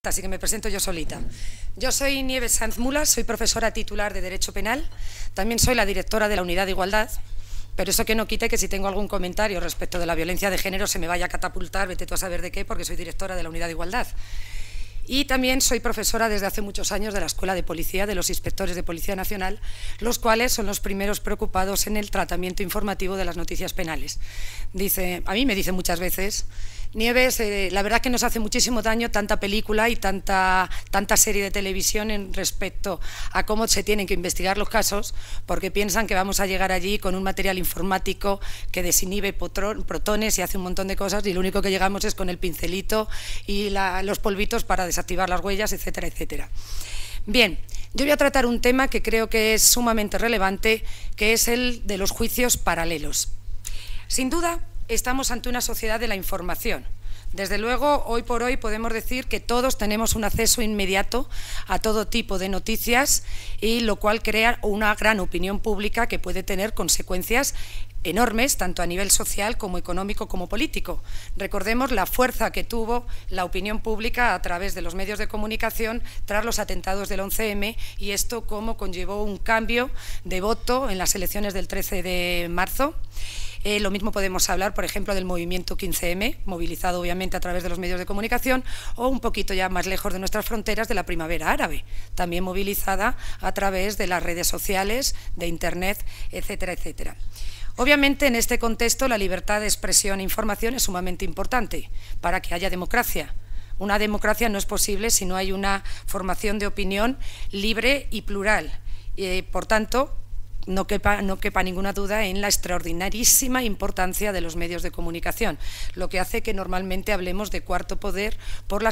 Así que me presento yo solita. Yo soy Nieves Sanz Mulas, soy profesora titular de Derecho Penal, también soy la directora de la Unidad de Igualdad, pero eso que no quite que si tengo algún comentario respecto de la violencia de género se me vaya a catapultar, vete tú a saber de qué, porque soy directora de la Unidad de Igualdad. Y también soy profesora desde hace muchos años de la Escuela de Policía, de los inspectores de Policía Nacional, los cuales son los primeros preocupados en el tratamiento informativo de las noticias penales. A mí me dicen muchas veces: Nieves, la verdad que nos hace muchísimo daño tanta película y tanta serie de televisión en respecto a cómo se tienen que investigar los casos, porque piensan que vamos a llegar allí con un material informático que desinhibe protones y hace un montón de cosas, y lo único que llegamos es con el pincelito y los polvitos para desactivar las huellas, etcétera, etcétera. Bien, yo voy a tratar un tema que creo que es sumamente relevante, que es el de los juicios paralelos. Sin duda, estamos ante una sociedad de la información. Desde luego, hoy por hoy podemos decir que todos tenemos un acceso inmediato a todo tipo de noticias, y lo cual crea una gran opinión pública que puede tener consecuencias enormes, tanto a nivel social como económico como político. Recordemos la fuerza que tuvo la opinión pública a través de los medios de comunicación tras los atentados del 11M, y esto cómo conllevó un cambio de voto en las elecciones del 13 de marzo. Lo mismo podemos hablar, por ejemplo, del movimiento 15M, movilizado obviamente a través de los medios de comunicación, o un poquito ya más lejos de nuestras fronteras, de la primavera árabe, también movilizada a través de las redes sociales, de Internet, etcétera, etcétera. Obviamente, en este contexto, la libertad de expresión e información es sumamente importante para que haya democracia. Una democracia no es posible si no hay una formación de opinión libre y plural. Por tanto, no quepa ninguna duda en la extraordinarísima importancia de los medios de comunicación, lo que hace que normalmente hablemos de cuarto poder por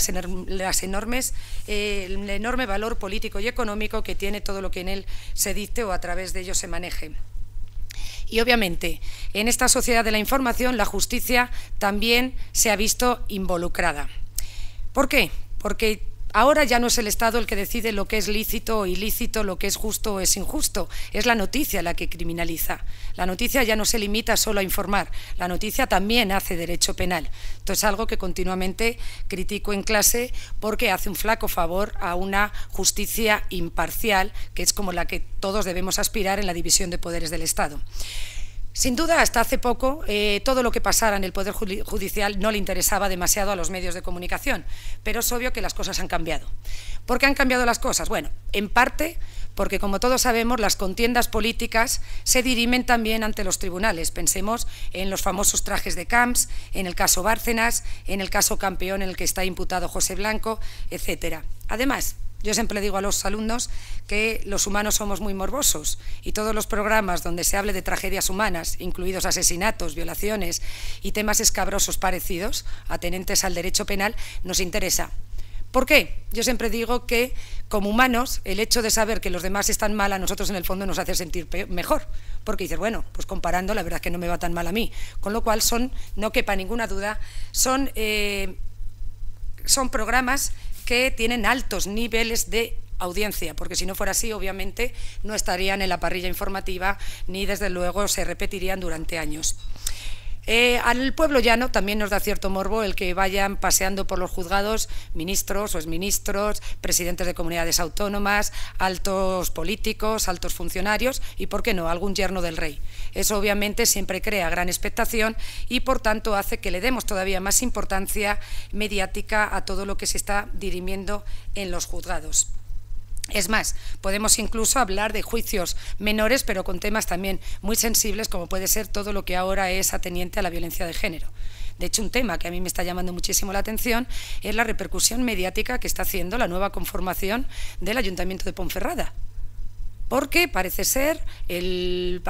el enorme valor político y económico que tiene todo lo que en él se dicte o a través de ello se maneje. Y obviamente, en esta sociedad de la información, la justicia también se ha visto involucrada. ¿Por qué? Porque ahora ya no es el Estado el que decide lo que es lícito o ilícito, lo que es justo o es injusto. Es la noticia la que criminaliza. La noticia ya no se limita solo a informar. La noticia también hace derecho penal. Esto es algo que continuamente critico en clase, porque hace un flaco favor a una justicia imparcial, que es como la que todos debemos aspirar en la división de poderes del Estado. Sin duda, hasta hace poco, todo lo que pasara en el Poder Judicial no le interesaba demasiado a los medios de comunicación, pero es obvio que las cosas han cambiado. ¿Por qué han cambiado las cosas? Bueno, en parte porque, como todos sabemos, las contiendas políticas se dirimen también ante los tribunales. Pensemos en los famosos trajes de Camps, en el caso Bárcenas, en el caso Campeón, en el que está imputado José Blanco, etcétera. Además, yo siempre digo a los alumnos que los humanos somos muy morbosos, y todos los programas donde se hable de tragedias humanas, incluidos asesinatos, violaciones y temas escabrosos parecidos, atenentes al derecho penal, nos interesa. ¿Por qué? Yo siempre digo que, como humanos, el hecho de saber que los demás están mal a nosotros en el fondo nos hace sentir mejor, porque dices, bueno, pues comparando la verdad es que no me va tan mal a mí, con lo cual no quepa ninguna duda, son programas que tienen altos niveles de audiencia, porque si no fuera así, obviamente, no estarían en la parrilla informativa, ni desde luego se repetirían durante años. Al pueblo llano también nos da cierto morbo el que vayan paseando por los juzgados ministros o exministros, presidentes de comunidades autónomas, altos políticos, altos funcionarios y, ¿por qué no?, algún yerno del rey. Eso obviamente siempre crea gran expectación y, por tanto, hace que le demos todavía más importancia mediática a todo lo que se está dirimiendo en los juzgados. Es más, podemos incluso hablar de juicios menores, pero con temas también muy sensibles, como puede ser todo lo que ahora es ateniente a la violencia de género. De hecho, un tema que a mí me está llamando muchísimo la atención es la repercusión mediática que está haciendo la nueva conformación del Ayuntamiento de Ponferrada. Porque parece ser el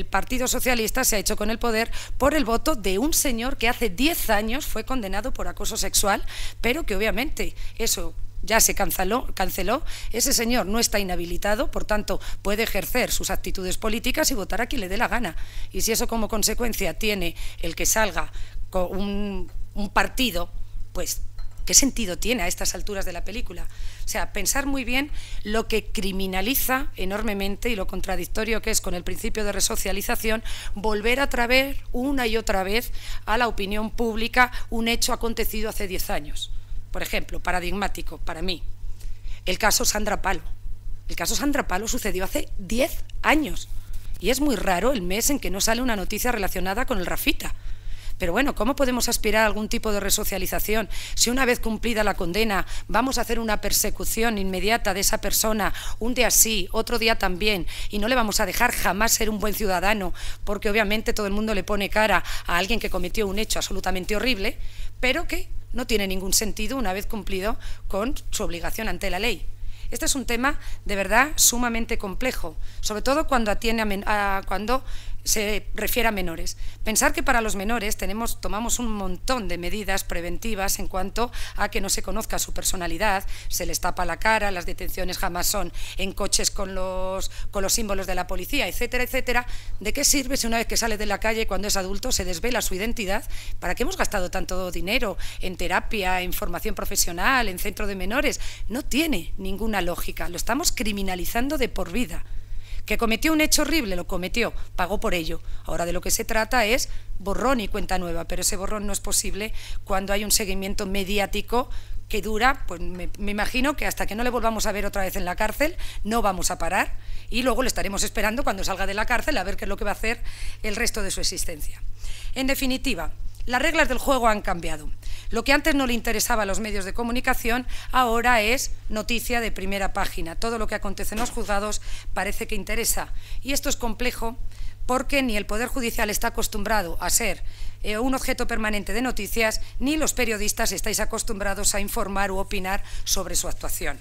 Partido Socialista se ha hecho con el poder por el voto de un señor que hace 10 años fue condenado por acoso sexual, pero que obviamente eso ya se canceló, ese señor no está inhabilitado, por tanto puede ejercer sus actitudes políticas y votar a quien le dé la gana. Y si eso como consecuencia tiene el que salga con un partido, pues ¿qué sentido tiene a estas alturas de la película? O sea, pensar muy bien lo que criminaliza enormemente y lo contradictorio que es con el principio de resocialización volver a traer una y otra vez a la opinión pública un hecho acontecido hace 10 años. Por ejemplo, paradigmático para mí, el caso Sandra Palo. El caso Sandra Palo sucedió hace 10 años y es muy raro el mes en que no sale una noticia relacionada con el Rafita. Pero bueno, ¿cómo podemos aspirar a algún tipo de resocialización si una vez cumplida la condena vamos a hacer una persecución inmediata de esa persona, un día sí, otro día también, y no le vamos a dejar jamás ser un buen ciudadano, porque obviamente todo el mundo le pone cara a alguien que cometió un hecho absolutamente horrible, pero que no tiene ningún sentido una vez cumplido con su obligación ante la ley? Este es un tema de verdad sumamente complejo, sobre todo cuando cuando se refiere a menores. Pensar que para los menores tomamos un montón de medidas preventivas en cuanto a que no se conozca su personalidad, se les tapa la cara, las detenciones jamás son en coches con los símbolos de la policía, etcétera, etcétera. ¿De qué sirve si una vez que sale de la calle cuando es adulto se desvela su identidad? ¿Para qué hemos gastado tanto dinero en terapia, en formación profesional, en centro de menores? No tiene ninguna lógica, lo estamos criminalizando de por vida. ¿Que cometió un hecho horrible? Lo cometió, pagó por ello. Ahora de lo que se trata es borrón y cuenta nueva, pero ese borrón no es posible cuando hay un seguimiento mediático que dura, pues me imagino que hasta que no le volvamos a ver otra vez en la cárcel, no vamos a parar y luego le estaremos esperando cuando salga de la cárcel a ver qué es lo que va a hacer el resto de su existencia. En definitiva, las reglas del juego han cambiado. Lo que antes no le interesaba a los medios de comunicación, ahora es noticia de primera página. Todo lo que acontece en los juzgados parece que interesa. Y esto es complejo porque ni el Poder Judicial está acostumbrado a ser un objeto permanente de noticias, ni los periodistas estáis acostumbrados a informar u opinar sobre su actuación.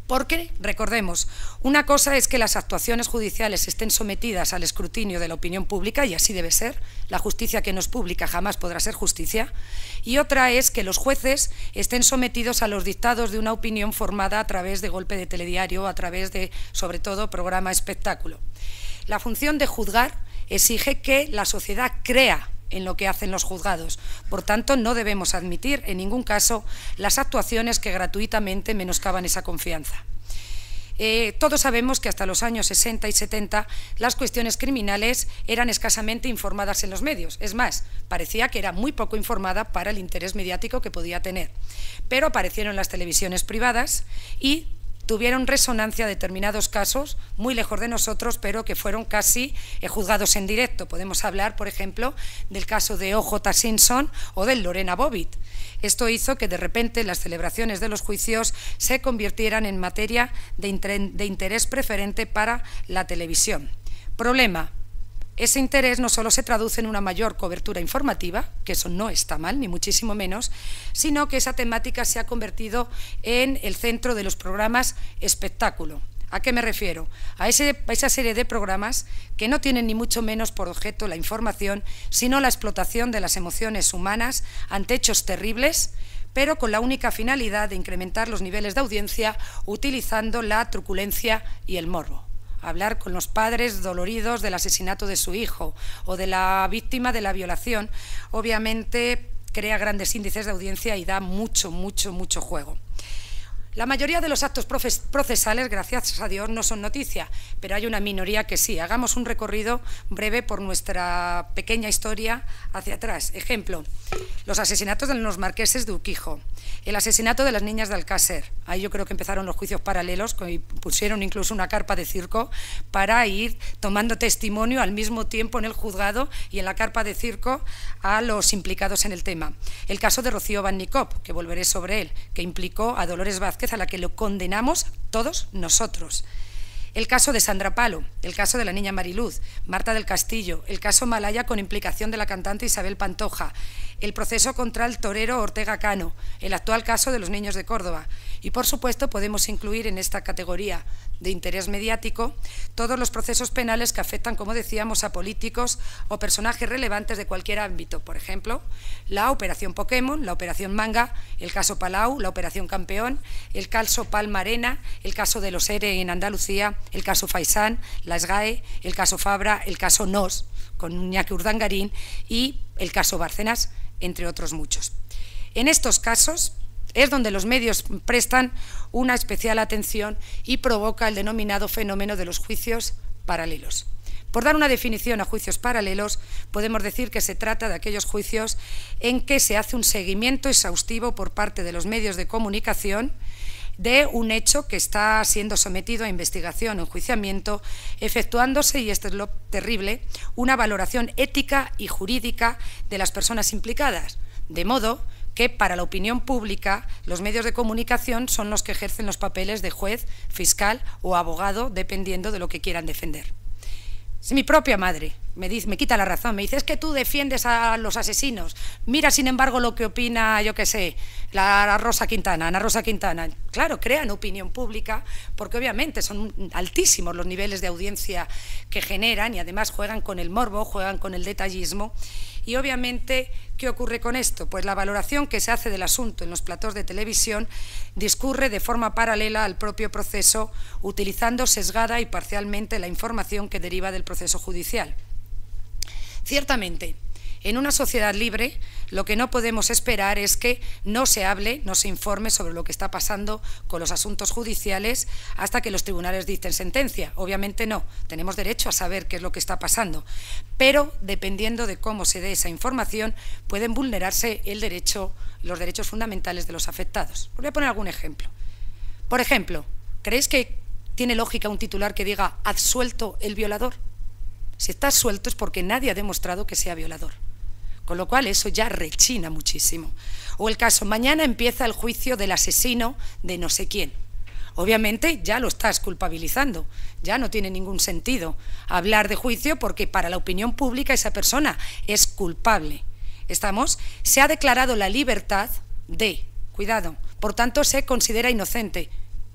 Porque, recordemos, una cosa es que las actuaciones judiciales estén sometidas al escrutinio de la opinión pública, y así debe ser, la justicia que no es pública jamás podrá ser justicia, y otra es que los jueces estén sometidos a los dictados de una opinión formada a través de golpe de telediario, a través de, sobre todo, programa espectáculo. La función de juzgar exige que la sociedad crea en lo que hacen los juzgados. Por tanto, no debemos admitir en ningún caso las actuaciones que gratuitamente menoscaban esa confianza. Todos sabemos que hasta los años 60 y 70 las cuestiones criminales eran escasamente informadas en los medios. Es más, parecía que era muy poco informada para el interés mediático que podía tener. Pero aparecieron las televisiones privadas y tuvieron resonancia determinados casos, muy lejos de nosotros, pero que fueron casi juzgados en directo. Podemos hablar, por ejemplo, del caso de O.J. Simpson o del Lorena Bobbitt. Esto hizo que de repente las celebraciones de los juicios se convirtieran en materia de interés preferente para la televisión. Problema: ese interés no solo se traduce en una mayor cobertura informativa, que eso no está mal, ni muchísimo menos, sino que esa temática se ha convertido en el centro de los programas espectáculo. ¿A qué me refiero? A esa serie de programas que no tienen ni mucho menos por objeto la información, sino la explotación de las emociones humanas ante hechos terribles, pero con la única finalidad de incrementar los niveles de audiencia utilizando la truculencia y el morbo. Hablar con los padres doloridos del asesinato de su hijo o de la víctima de la violación, obviamente crea grandes índices de audiencia y da mucho juego. La mayoría de los actos procesales, gracias a Dios, no son noticia, pero hay una minoría que sí. Hagamos un recorrido breve por nuestra pequeña historia hacia atrás. Ejemplo: los asesinatos de los marqueses de Urquijo, el asesinato de las niñas de Alcácer. Ahí yo creo que empezaron los juicios paralelos, que pusieron incluso una carpa de circo para ir tomando testimonio al mismo tiempo en el juzgado y en la carpa de circo a los implicados en el tema. El caso de Rocío Van Nicop, que volveré sobre él, que implicó a Dolores Vázquez, a la que lo condenamos todos nosotros. El caso de Sandra Palo, el caso de la niña Mariluz, Marta del Castillo, el caso Malaya con implicación de la cantante Isabel Pantoja, el proceso contra el torero Ortega Cano, el actual caso de los niños de Córdoba. Y, por supuesto, podemos incluir en esta categoría de interés mediático todos los procesos penales que afectan, como decíamos, a políticos o personajes relevantes de cualquier ámbito. Por ejemplo, la Operación Pokémon, la Operación Manga, el caso Palau, la Operación Campeón, el caso Palma Arena, el caso de los ERE en Andalucía, el caso Faisán, la SGAE, el caso Fabra, el caso NOS con Iñaki Urdangarín y el caso Bárcenas, entre otros muchos. En estos casos es donde los medios prestan una especial atención y provoca el denominado fenómeno de los juicios paralelos. Por dar una definición a juicios paralelos, podemos decir que se trata de aquellos juicios en que se hace un seguimiento exhaustivo por parte de los medios de comunicación de un hecho que está siendo sometido a investigación o enjuiciamiento, efectuándose, y esto es lo terrible, una valoración ética y jurídica de las personas implicadas, de modo que para la opinión pública los medios de comunicación son los que ejercen los papeles de juez, fiscal o abogado, dependiendo de lo que quieran defender. Si mi propia madre me quita la razón, me dice, es que tú defiendes a los asesinos, mira sin embargo lo que opina, yo qué sé, Ana Rosa Quintana. Claro, crean opinión pública porque obviamente son altísimos los niveles de audiencia que generan y además juegan con el morbo, juegan con el detallismo. Y obviamente, ¿qué ocurre con esto? Pues la valoración que se hace del asunto en los platós de televisión discurre de forma paralela al propio proceso, utilizando sesgada y parcialmente la información que deriva del proceso judicial. Ciertamente, en una sociedad libre, lo que no podemos esperar es que no se hable, no se informe sobre lo que está pasando con los asuntos judiciales hasta que los tribunales dicten sentencia. Obviamente no, tenemos derecho a saber qué es lo que está pasando, pero dependiendo de cómo se dé esa información, pueden vulnerarse los derechos fundamentales de los afectados. Os voy a poner algún ejemplo. Por ejemplo, ¿creéis que tiene lógica un titular que diga absuelto el violador? Si está suelto es porque nadie ha demostrado que sea violador. Con lo cual eso ya rechina muchísimo. O el caso, mañana empieza el juicio del asesino de no sé quién. Obviamente ya lo estás culpabilizando, ya no tiene ningún sentido hablar de juicio porque para la opinión pública esa persona es culpable. Se ha declarado la libertad de, cuidado, por tanto se considera inocente.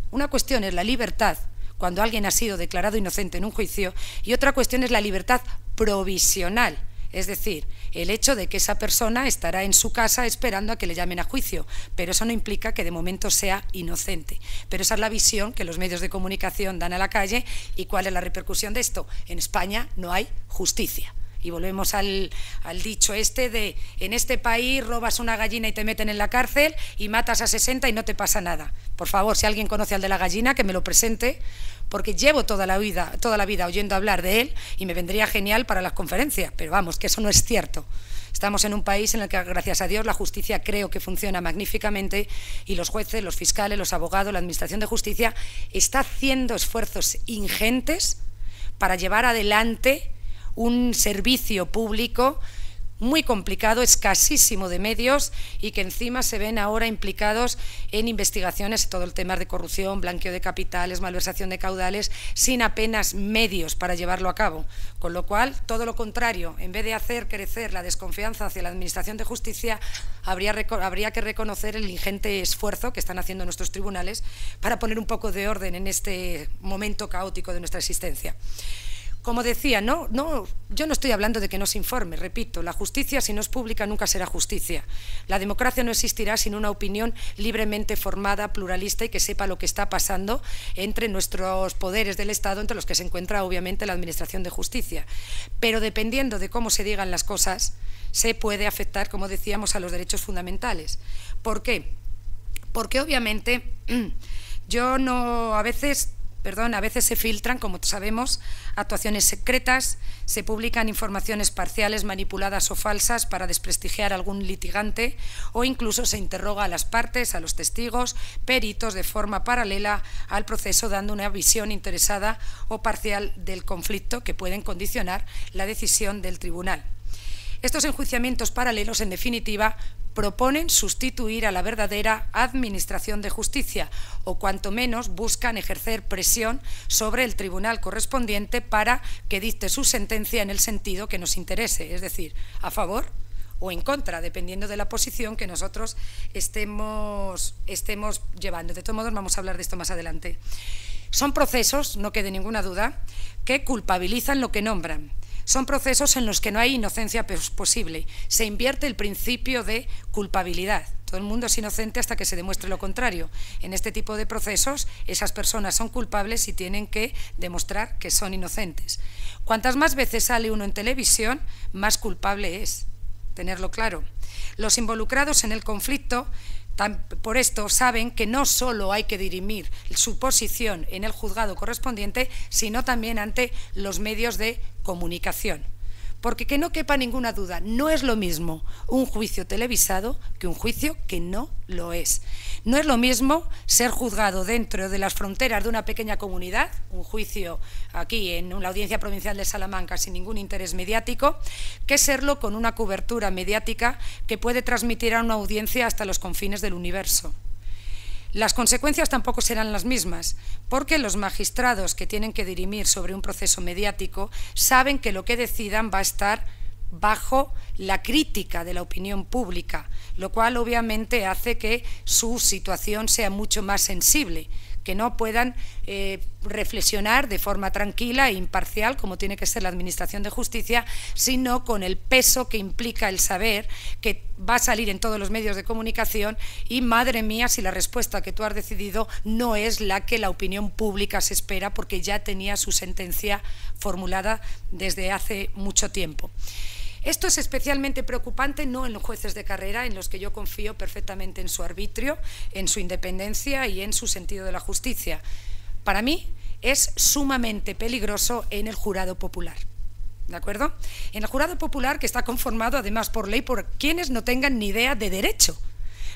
Una cuestión es la libertad cuando alguien ha sido declarado inocente en un juicio y otra cuestión es la libertad provisional. Es decir, el hecho de que esa persona estará en su casa esperando a que le llamen a juicio, pero eso no implica que de momento sea inocente. Pero esa es la visión que los medios de comunicación dan a la calle. ¿Y cuál es la repercusión de esto? En España no hay justicia. Y volvemos al dicho este de, en este país robas una gallina y te meten en la cárcel y matas a 60 y no te pasa nada. Por favor, si alguien conoce al de la gallina, que me lo presente, porque llevo toda la vida oyendo hablar de él y me vendría genial para las conferencias, pero vamos, que eso no es cierto. Estamos en un país en el que, gracias a Dios, la justicia creo que funciona magníficamente y los jueces, los fiscales, los abogados, la administración de justicia está haciendo esfuerzos ingentes para llevar adelante un servicio público muy complicado, escasísimo de medios y que encima se ven ahora implicados en investigaciones, todo el tema de corrupción, blanqueo de capitales, malversación de caudales, sin apenas medios para llevarlo a cabo. Con lo cual, todo lo contrario, en vez de hacer crecer la desconfianza hacia la Administración de Justicia, habría que reconocer el ingente esfuerzo que están haciendo nuestros tribunales para poner un poco de orden en este momento caótico de nuestra existencia. Como decía, yo no estoy hablando de que no se informe, repito, la justicia si no es pública nunca será justicia. La democracia no existirá sin una opinión libremente formada, pluralista y que sepa lo que está pasando entre nuestros poderes del Estado, entre los que se encuentra obviamente la Administración de Justicia. Pero dependiendo de cómo se digan las cosas, se puede afectar, como decíamos, a los derechos fundamentales. ¿Por qué? Porque obviamente a veces se filtran, como sabemos, actuaciones secretas, se publican informaciones parciales, manipuladas o falsas para desprestigiar a algún litigante o incluso se interroga a las partes, a los testigos, peritos de forma paralela al proceso, dando una visión interesada o parcial del conflicto que pueden condicionar la decisión del tribunal. Estos enjuiciamientos paralelos, en definitiva, proponen sustituir a la verdadera administración de justicia o cuanto menos buscan ejercer presión sobre el tribunal correspondiente para que dicte su sentencia en el sentido que nos interese, es decir, a favor o en contra, dependiendo de la posición que nosotros estemos llevando. De todos modos, vamos a hablar de esto más adelante. Son procesos, no quede ninguna duda, que culpabilizan lo que nombran. Son procesos en los que no hay inocencia posible. Se invierte el principio de culpabilidad. Todo el mundo es inocente hasta que se demuestre lo contrario. En este tipo de procesos, esas personas son culpables y tienen que demostrar que son inocentes. Cuantas más veces sale uno en televisión, más culpable es. Tenerlo claro. Los involucrados en el conflicto, por esto, saben que no solo hay que dirimir su posición en el juzgado correspondiente, sino también ante los medios de comunicación. Porque que no quepa ninguna duda, no es lo mismo un juicio televisado que un juicio que no lo es. No es lo mismo ser juzgado dentro de las fronteras de una pequeña comunidad, un juicio aquí en la Audiencia Provincial de Salamanca sin ningún interés mediático, que serlo con una cobertura mediática que puede transmitir a una audiencia hasta los confines del universo. Las consecuencias tampoco serán las mismas, porque los magistrados que tienen que dirimir sobre un proceso mediático saben que lo que decidan va a estar bajo la crítica de la opinión pública, lo cual obviamente hace que su situación sea mucho más sensible, que no puedan reflexionar de forma tranquila e imparcial, como tiene que ser la Administración de Justicia, sino con el peso que implica el saber que va a salir en todos los medios de comunicación y, madre mía, si la respuesta que tú has decidido no es la que la opinión pública se espera, porque ya tenía su sentencia formulada desde hace mucho tiempo. Esto es especialmente preocupante no en los jueces de carrera, en los que yo confío perfectamente en su arbitrio, en su independencia y en su sentido de la justicia. Para mí es sumamente peligroso en el jurado popular. ¿De acuerdo? En el jurado popular, que está conformado además por ley por quienes no tengan ni idea de derecho,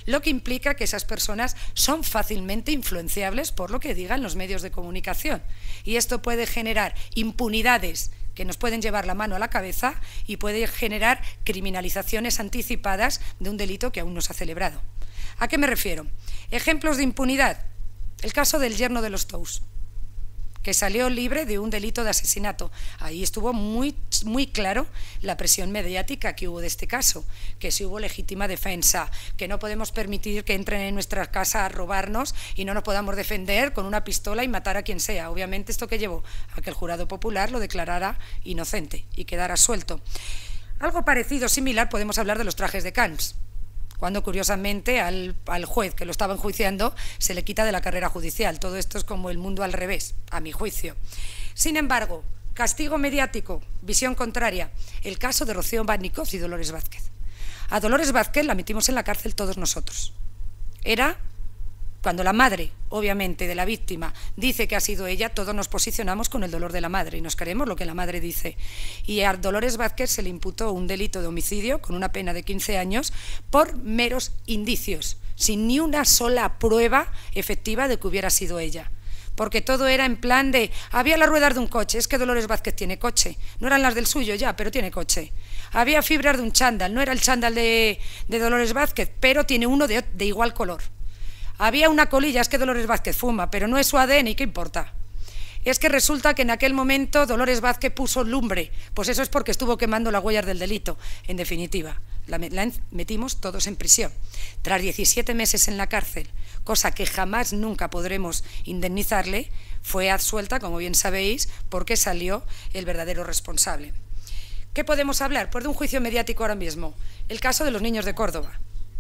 lo que implica que esas personas son fácilmente influenciables por lo que digan los medios de comunicación. Y esto puede generar impunidades que nos pueden llevar la mano a la cabeza y puede generar criminalizaciones anticipadas de un delito que aún no se ha celebrado. ¿A qué me refiero? Ejemplos de impunidad. El caso del yerno de los Tous, que salió libre de un delito de asesinato. Ahí estuvo muy claro la presión mediática que hubo de este caso, que si hubo legítima defensa, que no podemos permitir que entren en nuestra casa a robarnos y no nos podamos defender con una pistola y matar a quien sea. Obviamente, ¿esto qué llevó? A que el jurado popular lo declarara inocente y quedara suelto. Algo parecido, similar, podemos hablar de los trajes de Camps, cuando curiosamente al juez que lo estaba enjuiciando se le quita de la carrera judicial. Todo esto es como el mundo al revés, a mi juicio. Sin embargo, castigo mediático, visión contraria, el caso de Rocío Bannikov y Dolores Vázquez. A Dolores Vázquez la metimos en la cárcel todos nosotros. Era cuando la madre, obviamente, de la víctima dice que ha sido ella, todos nos posicionamos con el dolor de la madre y nos creemos lo que la madre dice. Y a Dolores Vázquez se le imputó un delito de homicidio con una pena de 15 años por meros indicios, sin ni una sola prueba efectiva de que hubiera sido ella. Porque todo era en plan de, había las ruedas de un coche, es que Dolores Vázquez tiene coche, no eran las del suyo ya, pero tiene coche. Había fibras de un chándal, no era el chándal de Dolores Vázquez, pero tiene uno de igual color. Había una colilla, es que Dolores Vázquez fuma, pero no es su ADN, ¿qué importa? Es que resulta que en aquel momento Dolores Vázquez puso lumbre, pues eso es porque estuvo quemando las huellas del delito. En definitiva, la metimos todos en prisión. Tras 17 meses en la cárcel, cosa que jamás nunca podremos indemnizarle, fue absuelta, como bien sabéis, porque salió el verdadero responsable. ¿Qué podemos hablar? Pues de un juicio mediático ahora mismo, el caso de los niños de Córdoba,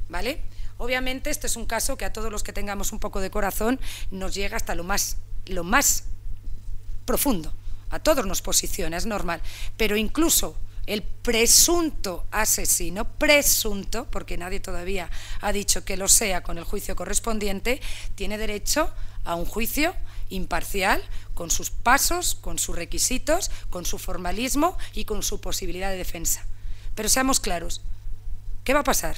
¿vale? Obviamente este es un caso que a todos los que tengamos un poco de corazón nos llega hasta lo más profundo. A todos nos posiciona, es normal. Pero incluso el presunto asesino, presunto, porque nadie todavía ha dicho que lo sea con el juicio correspondiente, tiene derecho a un juicio imparcial, con sus pasos, con sus requisitos, con su formalismo y con su posibilidad de defensa. Pero seamos claros, ¿qué va a pasar?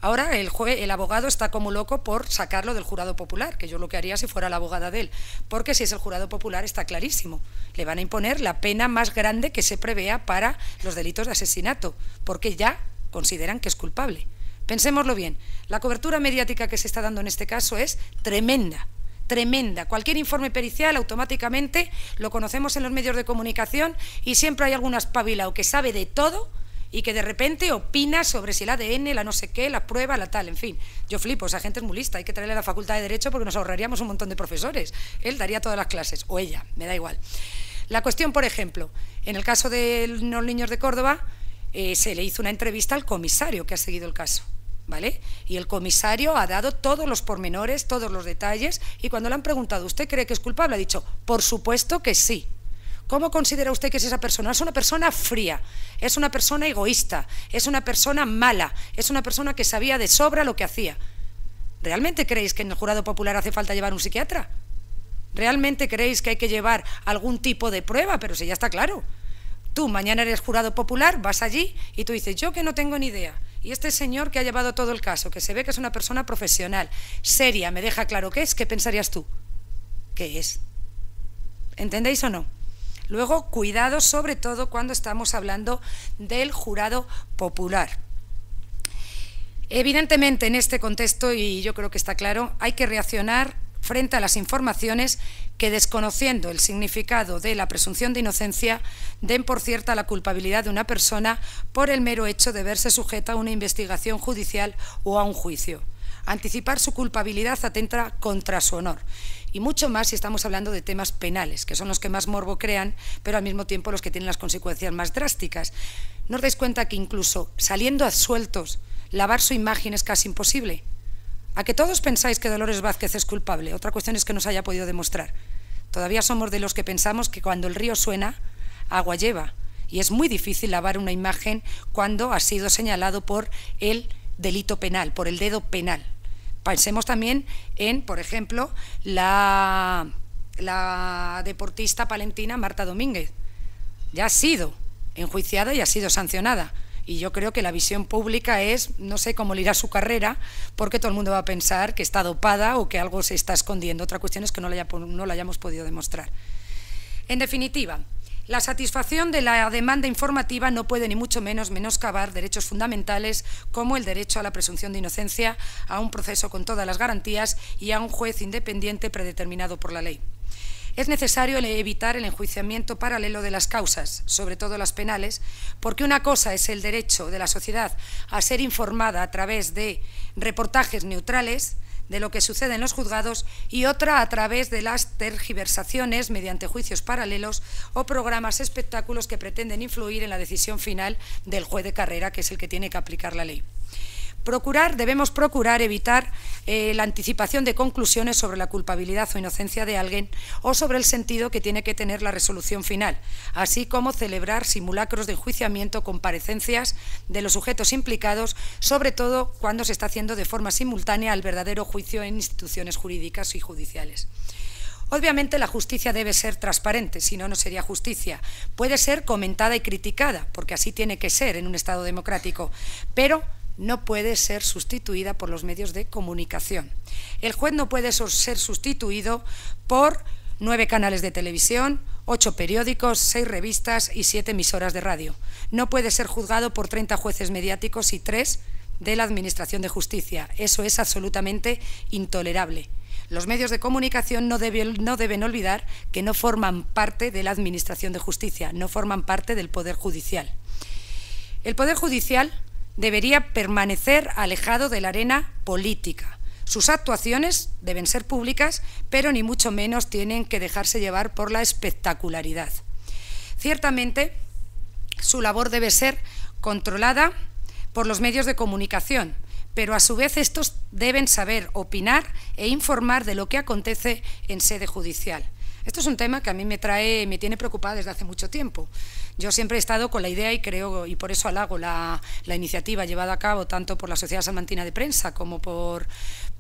Ahora el abogado está como loco por sacarlo del jurado popular, que yo lo que haría si fuera la abogada de él, porque si es el jurado popular está clarísimo, le van a imponer la pena más grande que se prevea para los delitos de asesinato, porque ya consideran que es culpable. Pensémoslo bien, la cobertura mediática que se está dando en este caso es tremenda, tremenda. Cualquier informe pericial automáticamente lo conocemos en los medios de comunicación y siempre hay algún espabilado que sabe de todo y que de repente opina sobre si el ADN, la no sé qué, la prueba, la tal, en fin. Yo flipo, esa gente es muy lista, hay que traerle a la Facultad de Derecho porque nos ahorraríamos un montón de profesores. Él daría todas las clases, o ella, me da igual. La cuestión, por ejemplo, en el caso de los niños de Córdoba, se le hizo una entrevista al comisario que ha seguido el caso, ¿vale? Y el comisario ha dado todos los pormenores, todos los detalles, y cuando le han preguntado, ¿usted cree que es culpable? Ha dicho, por supuesto que sí. ¿Cómo considera usted que es esa persona? Es una persona fría, es una persona egoísta, es una persona mala, es una persona que sabía de sobra lo que hacía. ¿Realmente creéis que en el jurado popular hace falta llevar un psiquiatra? ¿Realmente creéis que hay que llevar algún tipo de prueba? Pero si ya está claro. tú mañana eres jurado popular, vas allí y tú dices, yo que no tengo ni idea. Y este señor que ha llevado todo el caso, que se ve que es una persona profesional, seria, me deja claro qué es, ¿qué pensarías tú? ¿Qué es? ¿Entendéis o no? Luego, cuidado sobre todo cuando estamos hablando del jurado popular. Evidentemente, en este contexto, y yo creo que está claro, hay que reaccionar frente a las informaciones que, desconociendo el significado de la presunción de inocencia, den por cierta la culpabilidad de una persona por el mero hecho de verse sujeta a una investigación judicial o a un juicio. Anticipar su culpabilidad atenta contra su honor. Y mucho más si estamos hablando de temas penales, que son los que más morbo crean, pero al mismo tiempo los que tienen las consecuencias más drásticas. ¿No os dais cuenta que incluso saliendo absueltos, lavar su imagen es casi imposible? ¿A que todos pensáis que Dolores Vázquez es culpable? Otra cuestión es que no se haya podido demostrar. Todavía somos de los que pensamos que cuando el río suena, agua lleva. Y es muy difícil lavar una imagen cuando ha sido señalado por el delito penal, por el dedo penal. Pensemos también en, por ejemplo, la deportista palentina Marta Domínguez. Ya ha sido enjuiciada y ha sido sancionada. Y yo creo que la visión pública es, no sé cómo le irá su carrera, porque todo el mundo va a pensar que está dopada o que algo se está escondiendo. Otra cuestión es que no la hayamos podido demostrar. En definitiva, la satisfacción de la demanda informativa no puede ni mucho menos menoscabar derechos fundamentales como el derecho a la presunción de inocencia, a un proceso con todas las garantías y a un juez independiente predeterminado por la ley. Es necesario evitar el enjuiciamiento paralelo de las causas, sobre todo las penales, porque una cosa es el derecho de la sociedad a ser informada a través de reportajes neutrales de lo que sucede en los juzgados y otra a través de las tergiversaciones mediante juicios paralelos o programas espectáculos que pretenden influir en la decisión final del juez de carrera, que es el que tiene que aplicar la ley. Debemos procurar evitar la anticipación de conclusiones sobre la culpabilidad o inocencia de alguien o sobre el sentido que tiene que tener la resolución final, así como celebrar simulacros de enjuiciamiento, comparecencias de los sujetos implicados, sobre todo cuando se está haciendo de forma simultánea al verdadero juicio en instituciones jurídicas y judiciales. Obviamente la justicia debe ser transparente, si no, no sería justicia. Puede ser comentada y criticada, porque así tiene que ser en un Estado democrático, pero no puede ser sustituida por los medios de comunicación. El juez no puede ser sustituido por 9 canales de televisión, 8 periódicos, 6 revistas y 7 emisoras de radio. No puede ser juzgado por 30 jueces mediáticos y 3 de la Administración de Justicia. Eso es absolutamente intolerable. Los medios de comunicación no deben olvidar que no forman parte de la Administración de Justicia, no forman parte del Poder Judicial. El Poder Judicial debería permanecer alejado de la arena política. Sus actuaciones deben ser públicas, pero ni mucho menos tienen que dejarse llevar por la espectacularidad. Ciertamente, su labor debe ser controlada por los medios de comunicación, pero a su vez estos deben saber opinar e informar de lo que acontece en sede judicial. Esto es un tema que a mí me tiene preocupada desde hace mucho tiempo. Yo siempre he estado con la idea y creo, y por eso halago la iniciativa llevada a cabo tanto por la Sociedad Salmantina de Prensa como por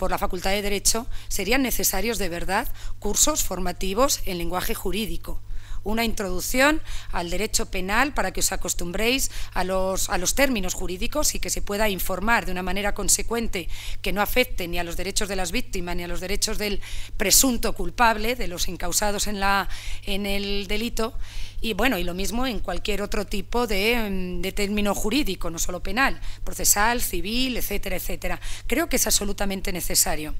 la Facultad de Derecho, serían necesarios de verdad cursos formativos en lenguaje jurídico. Una introducción al derecho penal para que os acostumbréis a los términos jurídicos y que se pueda informar de una manera consecuente que no afecte ni a los derechos de las víctimas ni a los derechos del presunto culpable, de los encausados en el delito. Y bueno, y lo mismo en cualquier otro tipo de término jurídico, no solo penal, procesal, civil, etcétera, etcétera. Creo que es absolutamente necesario.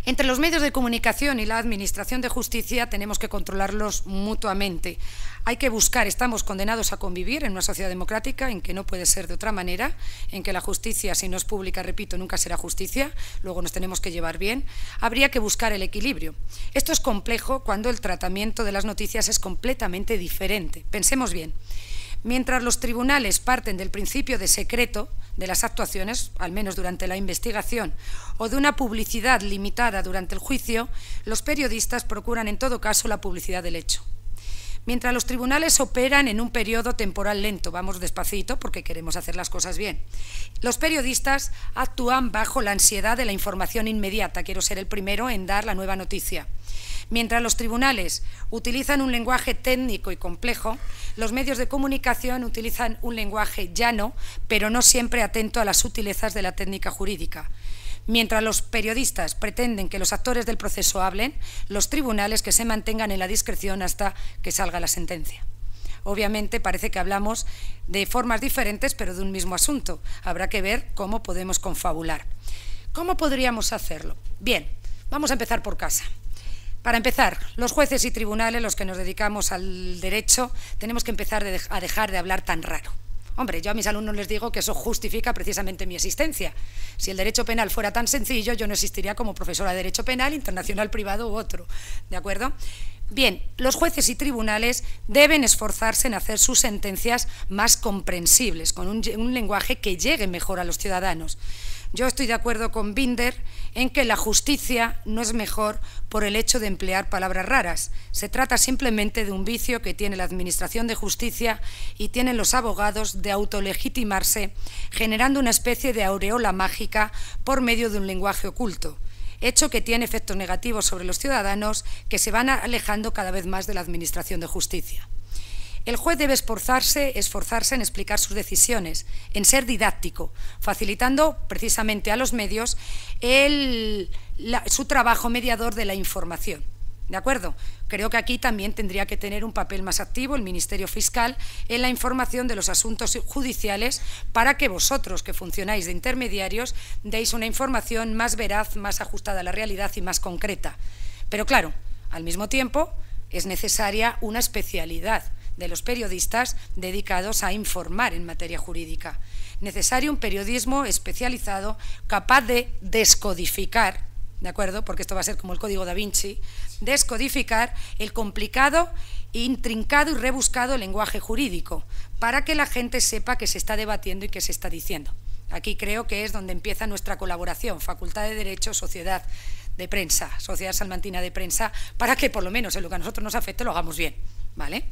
Entre los medios de comunicación y la Administración de Justicia tenemos que controlarlos mutuamente. Hay que buscar, estamos condenados a convivir en una sociedad democrática en que no puede ser de otra manera, en que la justicia, si no es pública, repito, nunca será justicia, luego nos tenemos que llevar bien. Habría que buscar el equilibrio. Esto es complejo cuando el tratamiento de las noticias es completamente diferente. Pensemos bien. Mientras los tribunales parten del principio de secreto de las actuaciones, al menos durante la investigación, o de una publicidad limitada durante el juicio, los periodistas procuran en todo caso la publicidad del hecho. Mientras los tribunales operan en un periodo temporal lento, vamos despacito porque queremos hacer las cosas bien, los periodistas actúan bajo la ansiedad de la información inmediata. Quiero ser el primero en dar la nueva noticia. Mientras los tribunales utilizan un lenguaje técnico y complejo, los medios de comunicación utilizan un lenguaje llano, pero no siempre atento a las sutilezas de la técnica jurídica. Mientras los periodistas pretenden que los actores del proceso hablen, los tribunales que se mantengan en la discreción hasta que salga la sentencia. Obviamente parece que hablamos de formas diferentes, pero de un mismo asunto. Habrá que ver cómo podemos confabular. ¿Cómo podríamos hacerlo? Bien, vamos a empezar por casa. Para empezar, los jueces y tribunales, los que nos dedicamos al derecho, tenemos que empezar a dejar de hablar tan raro. Hombre, yo a mis alumnos les digo que eso justifica precisamente mi existencia. Si el derecho penal fuera tan sencillo, yo no existiría como profesora de derecho penal, internacional, privado u otro. ¿De acuerdo? Bien, los jueces y tribunales deben esforzarse en hacer sus sentencias más comprensibles, con un lenguaje que llegue mejor a los ciudadanos. Yo estoy de acuerdo con Binder en que la justicia no es mejor por el hecho de emplear palabras raras. Se trata simplemente de un vicio que tiene la Administración de Justicia y tienen los abogados de autolegitimarse, generando una especie de aureola mágica por medio de un lenguaje oculto, hecho que tiene efectos negativos sobre los ciudadanos que se van alejando cada vez más de la Administración de Justicia. El juez debe esforzarse en explicar sus decisiones, en ser didáctico, facilitando precisamente a los medios su trabajo mediador de la información. ¿De acuerdo? Creo que aquí también tendría que tener un papel más activo el Ministerio Fiscal en la información de los asuntos judiciales para que vosotros, que funcionáis de intermediarios, deis una información más veraz, más ajustada a la realidad y más concreta. Pero claro, al mismo tiempo es necesaria una especialidad de los periodistas dedicados a informar en materia jurídica. Necesario un periodismo especializado capaz de descodificar, ¿de acuerdo? Porque esto va a ser como el código da Vinci, descodificar el complicado, intrincado y rebuscado lenguaje jurídico para que la gente sepa qué se está debatiendo y qué se está diciendo. Aquí creo que es donde empieza nuestra colaboración, Facultad de Derecho, Sociedad de Prensa, Sociedad Salmantina de Prensa, para que por lo menos en lo que a nosotros nos afecte lo hagamos bien, ¿vale?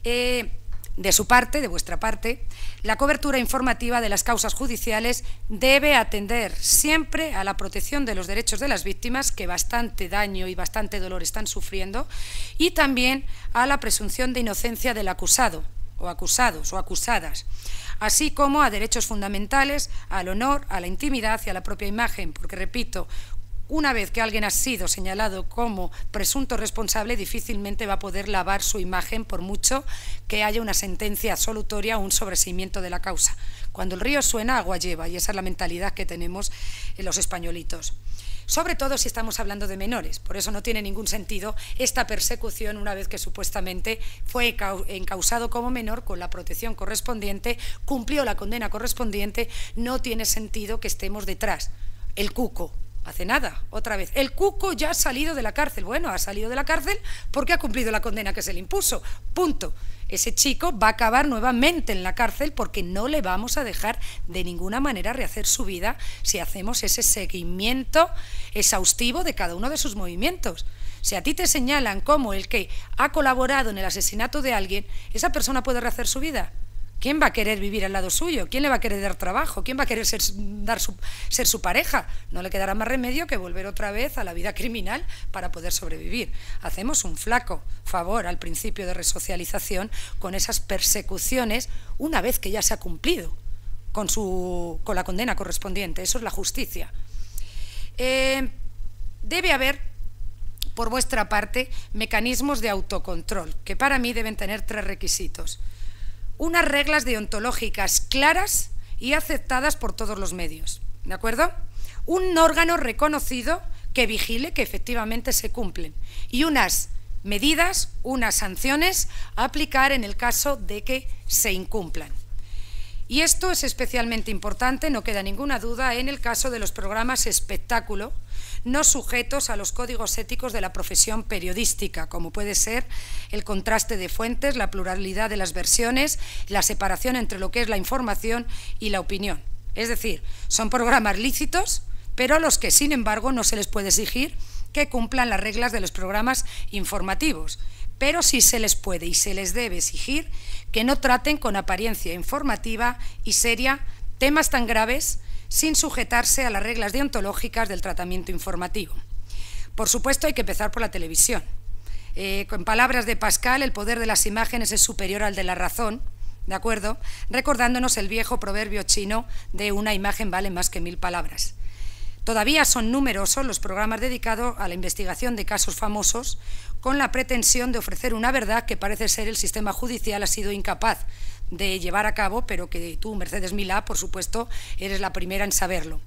De su parte, de vuestra parte, la cobertura informativa de las causas judiciales debe atender siempre a la protección de los derechos de las víctimas, que bastante daño y bastante dolor están sufriendo, y también a la presunción de inocencia del acusado, o acusados o acusadas, así como a derechos fundamentales, al honor, a la intimidad y a la propia imagen, porque, repito, una vez que alguien ha sido señalado como presunto responsable, difícilmente va a poder lavar su imagen por mucho que haya una sentencia absolutoria o un sobreseimiento de la causa. Cuando el río suena, agua lleva, y esa es la mentalidad que tenemos en los españolitos. Sobre todo si estamos hablando de menores, por eso no tiene ningún sentido esta persecución una vez que supuestamente fue encausado como menor con la protección correspondiente, cumplió la condena correspondiente, no tiene sentido que estemos detrás. El cuco. Hace nada, otra vez. El cuco ya ha salido de la cárcel. Bueno, ha salido de la cárcel porque ha cumplido la condena que se le impuso. Punto. Ese chico va a acabar nuevamente en la cárcel porque no le vamos a dejar de ninguna manera rehacer su vida si hacemos ese seguimiento exhaustivo de cada uno de sus movimientos. Si a ti te señalan como el que ha colaborado en el asesinato de alguien, ¿esa persona puede rehacer su vida? ¿Quién va a querer vivir al lado suyo? ¿Quién le va a querer dar trabajo? ¿Quién va a querer ser su pareja? No le quedará más remedio que volver otra vez a la vida criminal para poder sobrevivir. Hacemos un flaco favor al principio de resocialización con esas persecuciones una vez que ya se ha cumplido con la condena correspondiente. Eso es la justicia. Debe haber, por vuestra parte, mecanismos de autocontrol, que para mí deben tener 3 requisitos. Unas reglas deontológicas claras y aceptadas por todos los medios, ¿de acuerdo? Un órgano reconocido que vigile que efectivamente se cumplen y unas medidas, unas sanciones a aplicar en el caso de que se incumplan. Y esto es especialmente importante, no queda ninguna duda, en el caso de los programas espectáculo, no sujetos a los códigos éticos de la profesión periodística, como puede ser el contraste de fuentes, la pluralidad de las versiones, la separación entre lo que es la información y la opinión. Es decir, son programas lícitos, pero a los que, sin embargo, no se les puede exigir que cumplan las reglas de los programas informativos. pero sí se les puede y se les debe exigir que no traten con apariencia informativa y seria temas tan graves sin sujetarse a las reglas deontológicas del tratamiento informativo. Por supuesto, hay que empezar por la televisión. Con palabras de Pascal, el poder de las imágenes es superior al de la razón, ¿de acuerdo? Recordándonos el viejo proverbio chino de una imagen vale más que 1000 palabras. Todavía son numerosos los programas dedicados a la investigación de casos famosos con la pretensión de ofrecer una verdad que parece ser el sistema judicial ha sido incapaz de llevar a cabo, pero que tú, Mercedes Milá, por supuesto, eres la primera en saberlo.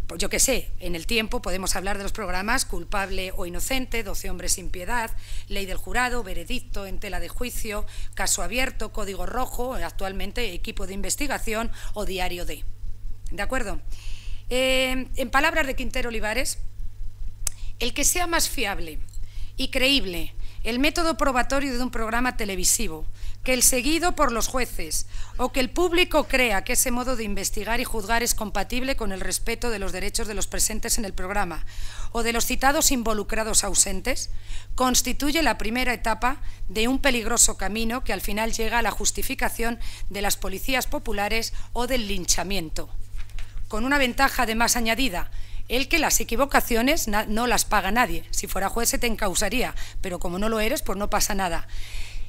Pues yo qué sé, en el tiempo podemos hablar de los programas Culpable o Inocente, 12 hombres sin piedad, Ley del jurado, Veredicto en tela de juicio, Caso abierto, Código rojo, actualmente Equipo de investigación o Diario D. ¿De acuerdo? En palabras de Quintero Olivares, el que sea más fiable y creíble el método probatorio de un programa televisivo que el seguido por los jueces o que el público crea que ese modo de investigar y juzgar es compatible con el respeto de los derechos de los presentes en el programa o de los citados involucrados ausentes, constituye la primera etapa de un peligroso camino que al final llega a la justificación de las policías populares o del linchamiento, con una ventaja además añadida, el que las equivocaciones no las paga nadie. Si fuera juez se te encausaría, pero como no lo eres, pues no pasa nada.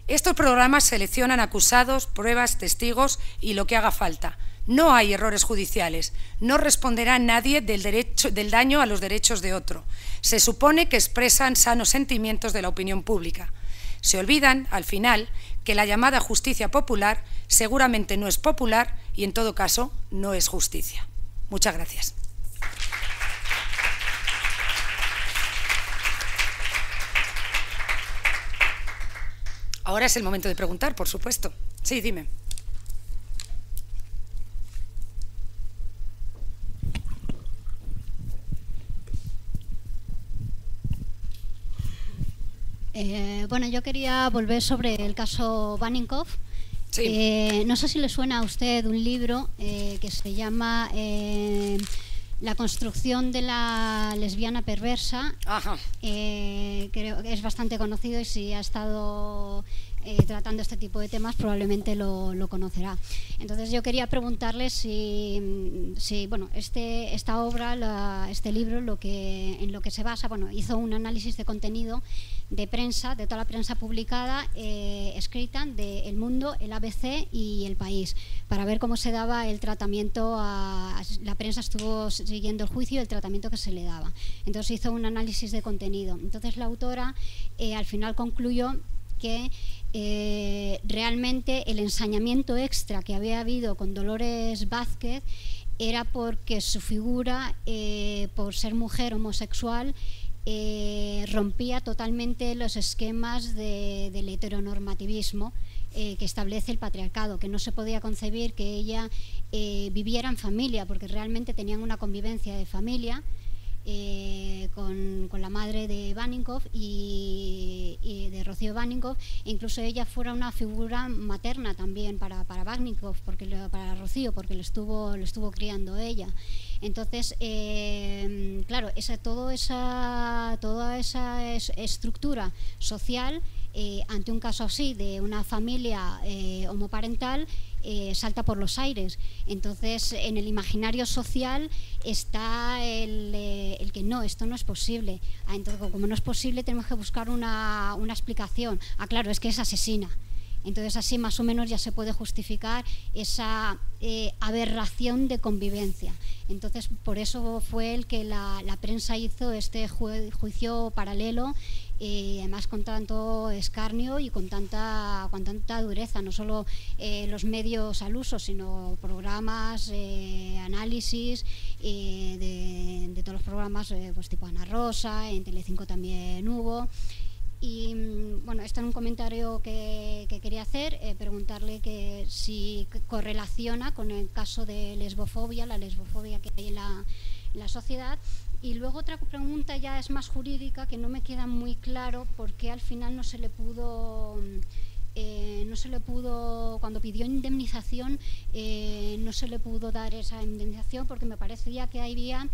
Estos programas seleccionan acusados, pruebas, testigos y lo que haga falta. No hay errores judiciales, no responderá nadie del daño a los derechos de otro. Se supone que expresan sanos sentimientos de la opinión pública. Se olvidan, al final, que la llamada justicia popular seguramente no es popular y, en todo caso, no es justicia. Muchas gracias. Ahora es el momento de preguntar, por supuesto. Sí, dime. Bueno, yo quería volver sobre el caso Baninkoff. Sí. No sé si le suena a usted un libro que se llama La construcción de la lesbiana perversa. Ajá. Creo que es bastante conocido y si ha estado tratando este tipo de temas probablemente lo conocerá. Entonces yo quería preguntarle si bueno, esta obra, este libro, en lo que se basa, bueno, hizo un análisis de contenido de prensa, de toda la prensa publicada, escrita de El Mundo, el ABC y El País, para ver cómo se daba el tratamiento la prensa estuvo siguiendo el juicio y el tratamiento que se le daba. Entonces hizo un análisis de contenido. Entonces la autora al final concluyó que realmente el ensañamiento extra que había habido con Dolores Vázquez era porque su figura, por ser mujer homosexual, rompía totalmente los esquemas del heteronormativismo que establece el patriarcado, que no se podía concebir que ella viviera en familia, porque realmente tenían una convivencia de familia con la madre de Baninkoff y de Rocío Baninkoff, e incluso ella fuera una figura materna también para Baninkoff, para Rocío, porque lo estuvo criando ella. Entonces, claro, toda esa estructura social, ante un caso así de una familia homoparental, salta por los aires. Entonces, en el imaginario social está el que no, esto no es posible. Entonces, como no es posible, tenemos que buscar una explicación. Claro, es que es asesina. Entonces, así más o menos ya se puede justificar esa aberración de convivencia. Entonces, por eso fue el que la prensa hizo este juicio paralelo, además con tanto escarnio y con tanta dureza, no solo los medios al uso, sino programas, análisis de todos los programas, pues tipo Ana Rosa, en Telecinco también hubo. Y bueno, esto es un comentario que quería hacer, preguntarle que si correlaciona con el caso de lesbofobia, la lesbofobia que hay en la sociedad. Y luego otra pregunta ya es más jurídica, que no me queda muy claro por qué al final no se le pudo, cuando pidió indemnización, no se le pudo dar esa indemnización, porque me parecía que había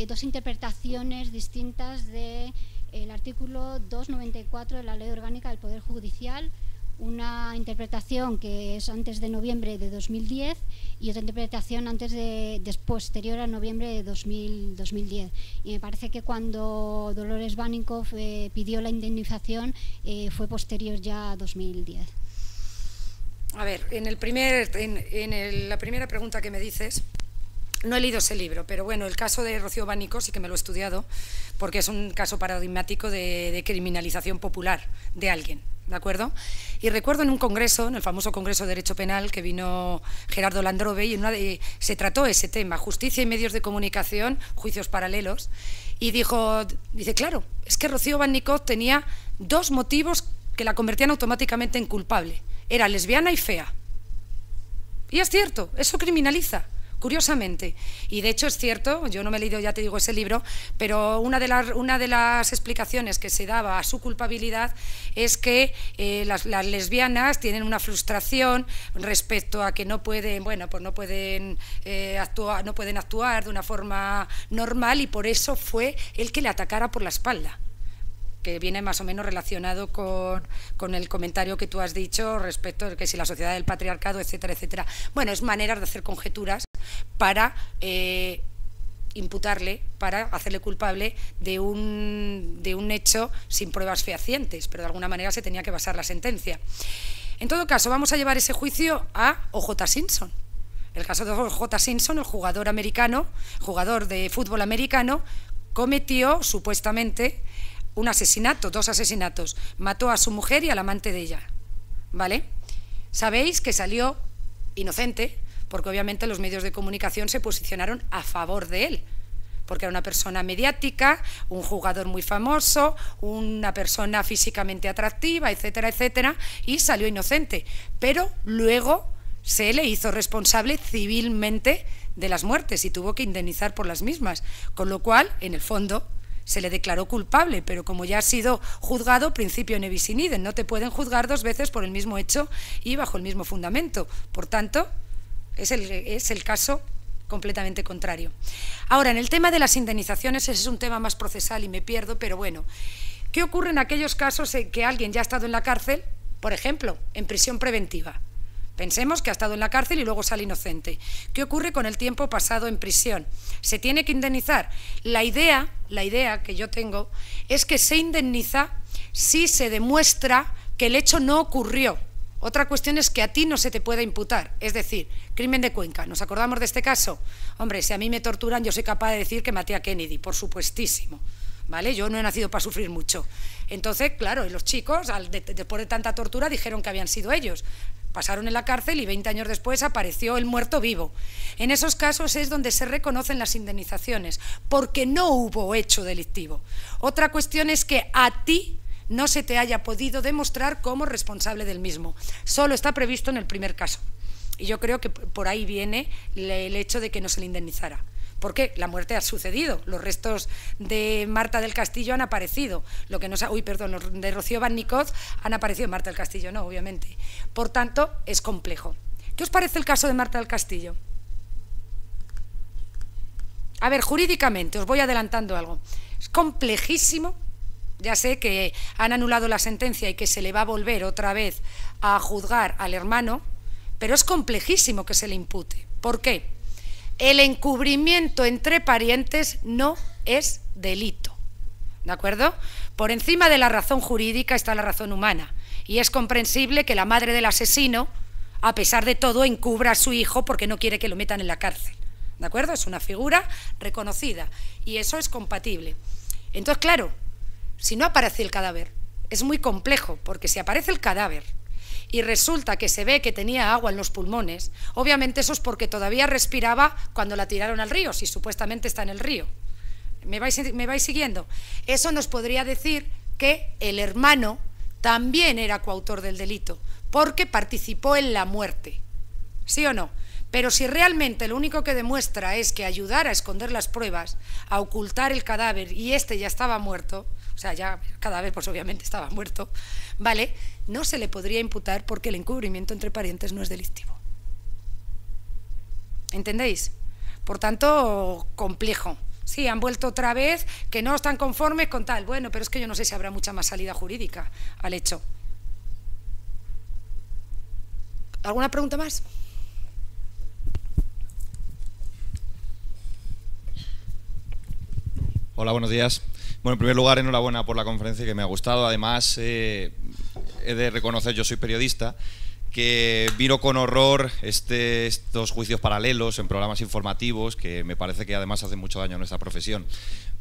dos interpretaciones distintas de el artículo 294 de la Ley Orgánica del Poder Judicial, una interpretación que es antes de noviembre de 2010 y otra interpretación posterior a noviembre de 2010. Y me parece que cuando Dolores Baninkoff pidió la indemnización fue posterior ya a 2010. A ver, la primera pregunta que me dices, no he leído ese libro, pero bueno, el caso de Rocío Baninkoff sí que me lo he estudiado, porque es un caso paradigmático de criminalización popular de alguien, ¿de acuerdo? Y recuerdo en un congreso, en el famoso Congreso de Derecho Penal, que vino Gerardo Landrove, y se trató ese tema, justicia y medios de comunicación, juicios paralelos, y dice, claro, es que Rocío Baninkoff tenía dos motivos que la convertían automáticamente en culpable. Era lesbiana y fea. Y es cierto, eso criminaliza, curiosamente. Y de hecho es cierto, yo no me he leído, ya te digo, ese libro, pero una de las explicaciones que se daba a su culpabilidad es que las lesbianas tienen una frustración respecto a que no pueden, bueno, pues no pueden actuar de una forma normal, y por eso fue el que le atacara por la espalda, que viene más o menos relacionado con el comentario que tú has dicho respecto de que si la sociedad del patriarcado, etcétera, etcétera. Bueno, es maneras de hacer conjeturas para imputarle, para hacerle culpable de un hecho sin pruebas fehacientes, pero de alguna manera se tenía que basar la sentencia. En todo caso, vamos a llevar ese juicio a O.J. Simpson. El caso de O.J. Simpson, el jugador de fútbol americano, cometió supuestamente un asesinato, 2 asesinatos. Mató a su mujer y al amante de ella, ¿vale? Sabéis que salió inocente, porque obviamente los medios de comunicación se posicionaron a favor de él, porque era una persona mediática, un jugador muy famoso, una persona físicamente atractiva, etcétera, etcétera, y salió inocente. Pero luego se le hizo responsable civilmente de las muertes y tuvo que indemnizar por las mismas, con lo cual, en el fondo, se le declaró culpable, pero como ya ha sido juzgado, principio ne bis in idem, no te pueden juzgar 2 veces por el mismo hecho y bajo el mismo fundamento. Por tanto, es el caso completamente contrario. Ahora, en el tema de las indemnizaciones, ese es un tema más procesal y me pierdo, pero bueno, ¿qué ocurre en aquellos casos en que alguien ya ha estado en la cárcel, por ejemplo, en prisión preventiva? Pensemos que ha estado en la cárcel y luego sale inocente. ¿Qué ocurre con el tiempo pasado en prisión? ¿Se tiene que indemnizar? La idea que yo tengo es que se indemniza si se demuestra que el hecho no ocurrió. Otra cuestión es que a ti no se te pueda imputar, es decir, crimen de Cuenca. ¿Nos acordamos de este caso? Hombre, si a mí me torturan, yo soy capaz de decir que maté a Kennedy, por supuestísimo, ¿vale? Yo no he nacido para sufrir mucho. Entonces, claro, y los chicos, después de tanta tortura, dijeron que habían sido ellos. Pasaron en la cárcel y 20 años después apareció el muerto vivo. En esos casos es donde se reconocen las indemnizaciones, porque no hubo hecho delictivo. Otra cuestión es que a ti no se te haya podido demostrar como responsable del mismo. Solo está previsto en el primer caso. Y yo creo que por ahí viene el hecho de que no se le indemnizara. Porque la muerte ha sucedido, los restos de Marta del Castillo han aparecido, los de Rocío Baninkoff han aparecido, Marta del Castillo no, obviamente. Por tanto, es complejo. ¿Qué os parece el caso de Marta del Castillo? A ver, jurídicamente, os voy adelantando algo. Es complejísimo, ya sé que han anulado la sentencia y que se le va a volver otra vez a juzgar al hermano, pero es complejísimo que se le impute. ¿Por qué? El encubrimiento entre parientes no es delito, ¿de acuerdo? Por encima de la razón jurídica está la razón humana, y es comprensible que la madre del asesino, a pesar de todo, encubra a su hijo porque no quiere que lo metan en la cárcel, ¿de acuerdo? Es una figura reconocida, y eso es compatible. Entonces, claro, si no aparece el cadáver, es muy complejo, porque si aparece el cadáver y resulta que se ve que tenía agua en los pulmones, obviamente eso es porque todavía respiraba cuando la tiraron al río, si supuestamente está en el río. ¿Me vais siguiendo? Eso nos podría decir que el hermano también era coautor del delito, porque participó en la muerte, ¿sí o no? Pero si realmente lo único que demuestra es que ayudar a esconder las pruebas, a ocultar el cadáver, y este ya estaba muerto, o sea, ya el cadáver pues obviamente estaba muerto, ¿vale? No se le podría imputar porque el encubrimiento entre parientes no es delictivo. ¿Entendéis? Por tanto, complejo. Sí, han vuelto otra vez, que no están conformes con tal. Bueno, pero es que yo no sé si habrá mucha más salida jurídica al hecho. ¿Alguna pregunta más? Hola, buenos días. Bueno, en primer lugar, enhorabuena por la conferencia, que me ha gustado. Además, he de reconocer, yo soy periodista, que miro con horror estos juicios paralelos en programas informativos, que me parece que además hacen mucho daño a nuestra profesión.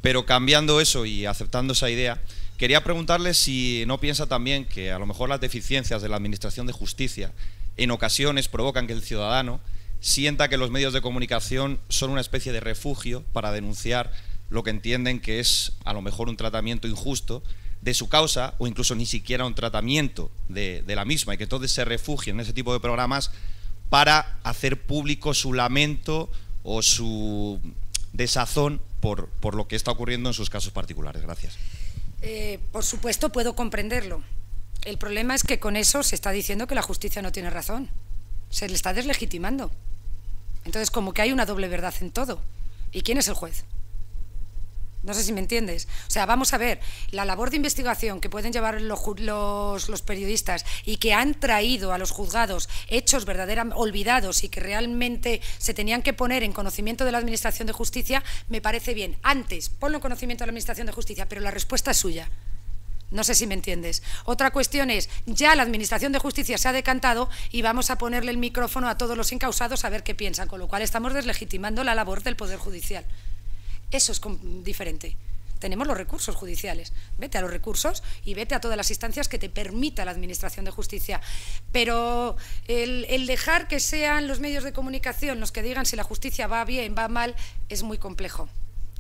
Pero cambiando eso y aceptando esa idea, quería preguntarle si no piensa también que a lo mejor las deficiencias de la Administración de Justicia en ocasiones provocan que el ciudadano sienta que los medios de comunicación son una especie de refugio para denunciar lo que entienden que es a lo mejor un tratamiento injusto de su causa, o incluso ni siquiera un tratamiento de la misma, y que entonces se refugien en ese tipo de programas para hacer público su lamento o su desazón por lo que está ocurriendo en sus casos particulares. Gracias. Por supuesto, puedo comprenderlo. El problema es que con eso se está diciendo que la justicia no tiene razón. Se le está deslegitimando. Entonces, como que hay una doble verdad en todo. ¿Y quién es el juez? No sé si me entiendes. O sea, vamos a ver, la labor de investigación que pueden llevar los periodistas y que han traído a los juzgados hechos verdaderamente olvidados y que realmente se tenían que poner en conocimiento de la Administración de Justicia, me parece bien. Antes, ponlo en conocimiento de la Administración de Justicia, pero la respuesta es suya. No sé si me entiendes. Otra cuestión es, ya la Administración de Justicia se ha decantado y vamos a ponerle el micrófono a todos los encausados a ver qué piensan, con lo cual estamos deslegitimando la labor del Poder Judicial. Eso es diferente. Tenemos los recursos judiciales. Vete a los recursos y vete a todas las instancias que te permita la Administración de Justicia. Pero el dejar que sean los medios de comunicación los que digan si la justicia va bien, va mal, es muy complejo.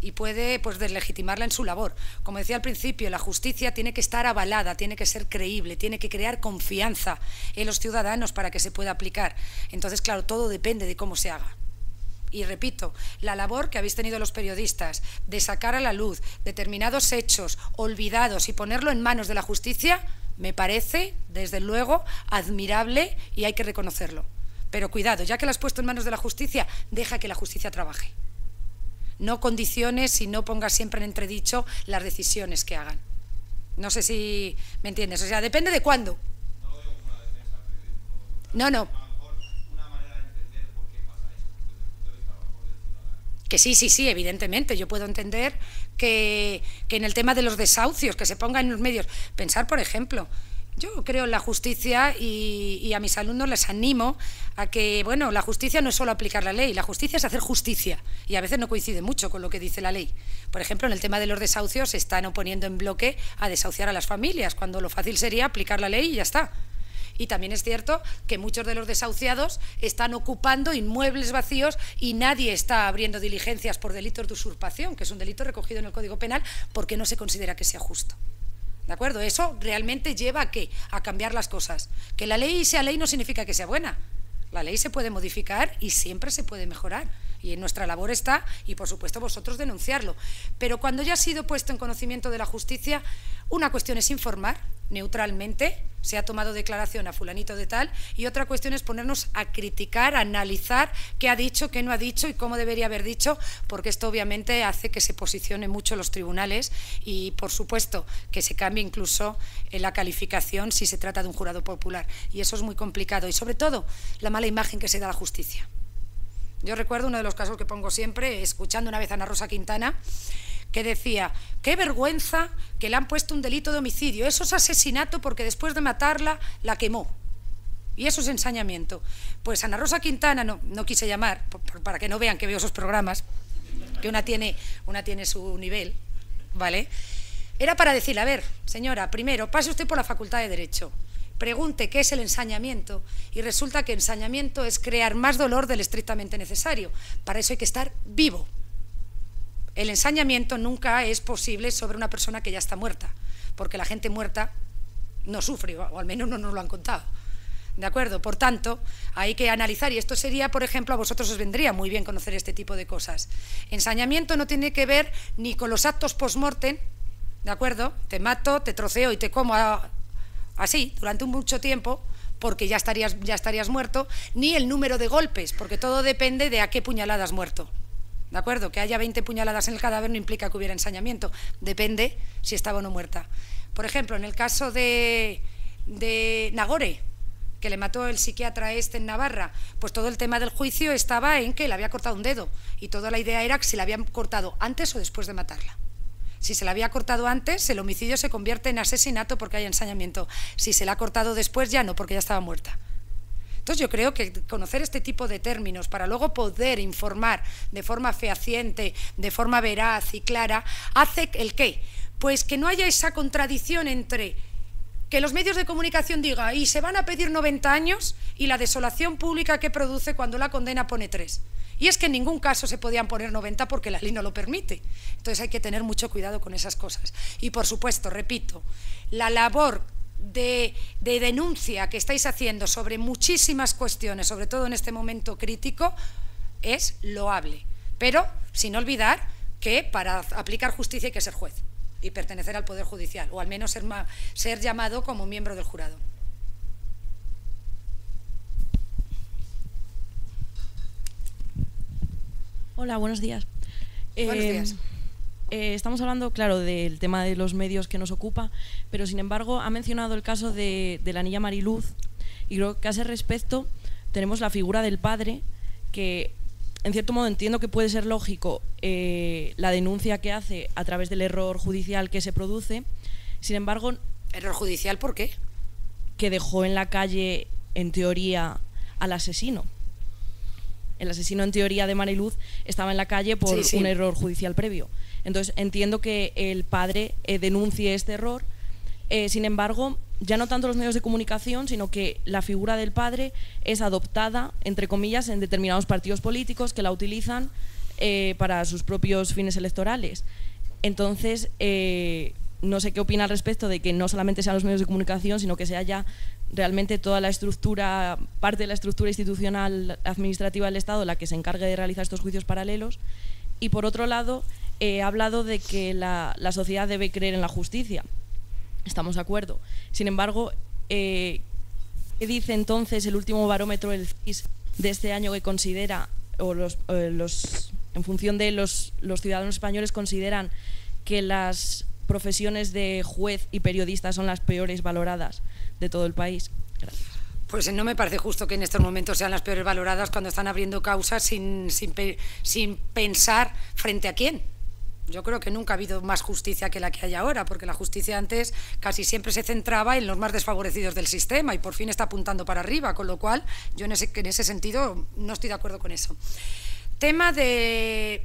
Y puede deslegitimarla en su labor. Como decía al principio, la justicia tiene que estar avalada, tiene que ser creíble, tiene que crear confianza en los ciudadanos para que se pueda aplicar. Entonces, claro, todo depende de cómo se haga. Y repito, la labor que habéis tenido los periodistas de sacar a la luz determinados hechos olvidados y ponerlo en manos de la justicia, me parece, desde luego, admirable y hay que reconocerlo. Pero cuidado, ya que lo has puesto en manos de la justicia, deja que la justicia trabaje. No condiciones y no pongas siempre en entredicho las decisiones que hagan. No sé si me entiendes. O sea, depende de cuándo. No lo digo como una defensa del periodismo. No. Que sí, evidentemente. Yo puedo entender que en el tema de los desahucios, que se pongan en los medios. Pensar, por ejemplo, yo creo en la justicia y a mis alumnos les animo a que, bueno, la justicia no es solo aplicar la ley, la justicia es hacer justicia y a veces no coincide mucho con lo que dice la ley. Por ejemplo, en el tema de los desahucios se están oponiendo en bloque a desahuciar a las familias, cuando lo fácil sería aplicar la ley y ya está. Y también es cierto que muchos de los desahuciados están ocupando inmuebles vacíos y nadie está abriendo diligencias por delitos de usurpación, que es un delito recogido en el Código Penal, porque no se considera que sea justo. ¿De acuerdo? Eso realmente lleva ¿a qué? A cambiar las cosas. Que la ley sea ley no significa que sea buena. La ley se puede modificar y siempre se puede mejorar. Y en nuestra labor está, y por supuesto vosotros denunciarlo. Pero cuando ya ha sido puesto en conocimiento de la justicia, una cuestión es informar neutralmente, se ha tomado declaración a fulanito de tal, y otra cuestión es ponernos a criticar, a analizar qué ha dicho, qué no ha dicho y cómo debería haber dicho, porque esto obviamente hace que se posicione mucho los tribunales y, por supuesto, que se cambie incluso en la calificación si se trata de un jurado popular. Y eso es muy complicado. Y, sobre todo, la mala imagen que se da a la justicia. Yo recuerdo uno de los casos que pongo siempre, escuchando una vez a Ana Rosa Quintana, que decía, qué vergüenza que le han puesto un delito de homicidio, eso es asesinato porque después de matarla la quemó. Y eso es ensañamiento. Pues Ana Rosa Quintana, no quise llamar, para que no vean que veo esos programas, que una tiene su nivel, ¿vale? Era para decirle, a ver, señora, primero, pase usted por la Facultad de Derecho, pregunte qué es el ensañamiento y resulta que ensañamiento es crear más dolor del estrictamente necesario. Para eso hay que estar vivo. El ensañamiento nunca es posible sobre una persona que ya está muerta, porque la gente muerta no sufre, o al menos no nos lo han contado. ¿De acuerdo? Por tanto, hay que analizar, y esto sería, por ejemplo, a vosotros os vendría muy bien conocer este tipo de cosas. Ensañamiento no tiene que ver ni con los actos post-mortem, ¿de acuerdo? Te mato, te troceo y te como así, durante mucho tiempo, porque ya estarías muerto, ni el número de golpes, porque todo depende de a qué puñalada has muerto. ¿De acuerdo? Que haya 20 puñaladas en el cadáver no implica que hubiera ensañamiento. Depende si estaba o no muerta. Por ejemplo, en el caso de Nagore, que le mató el psiquiatra en Navarra, pues todo el tema del juicio estaba en que le había cortado un dedo. Y toda la idea era que si la habían cortado antes o después de matarla. Si se la había cortado antes, el homicidio se convierte en asesinato porque hay ensañamiento. Si se la ha cortado después, ya no, porque ya estaba muerta. Entonces yo creo que conocer este tipo de términos para luego poder informar de forma fehaciente, de forma veraz y clara, hace ¿el qué? Pues que no haya esa contradicción entre que los medios de comunicación digan y se van a pedir 90 años y la desolación pública que produce cuando la condena pone 3. Y es que en ningún caso se podían poner 90 porque la ley no lo permite. Entonces hay que tener mucho cuidado con esas cosas. Y por supuesto, repito, la labor de denuncia que estáis haciendo sobre muchísimas cuestiones, sobre todo en este momento crítico, es loable. Pero sin olvidar que para aplicar justicia hay que ser juez y pertenecer al Poder Judicial, o al menos ser llamado como miembro del jurado. Hola, buenos días. Buenos días. Estamos hablando, claro, del tema de los medios que nos ocupa, pero sin embargo ha mencionado el caso de la niña Mariluz, y creo que a ese respecto tenemos la figura del padre, que en cierto modo entiendo que puede ser lógico la denuncia que hace a través del error judicial que se produce. Sin embargo... ¿Error judicial por qué? Que dejó en la calle, en teoría, al asesino. El asesino, en teoría, de Mariluz estaba en la calle por un error judicial previo. Entonces entiendo que el padre denuncie este error. Sin embargo, ya no tanto los medios de comunicación, sino que la figura del padre es adoptada, entre comillas, en determinados partidos políticos que la utilizan para sus propios fines electorales. Entonces, no sé qué opina al respecto de que no solamente sean los medios de comunicación, sino que sea ya realmente toda la estructura, parte de la estructura institucional administrativa del Estado la que se encargue de realizar estos juicios paralelos. Y por otro lado, he hablado de que la sociedad debe creer en la justicia. Estamos de acuerdo. Sin embargo, ¿qué dice entonces el último barómetro del CIS de este año que considera, o en función de los ciudadanos españoles consideran que las profesiones de juez y periodista son las peores valoradas de todo el país? Gracias. Pues no me parece justo que en estos momentos sean las peores valoradas cuando están abriendo causas sin pensar frente a quién. Yo creo que nunca ha habido más justicia que la que hay ahora, porque la justicia antes casi siempre se centraba en los más desfavorecidos del sistema y por fin está apuntando para arriba, con lo cual yo en ese sentido no estoy de acuerdo con eso. Tema del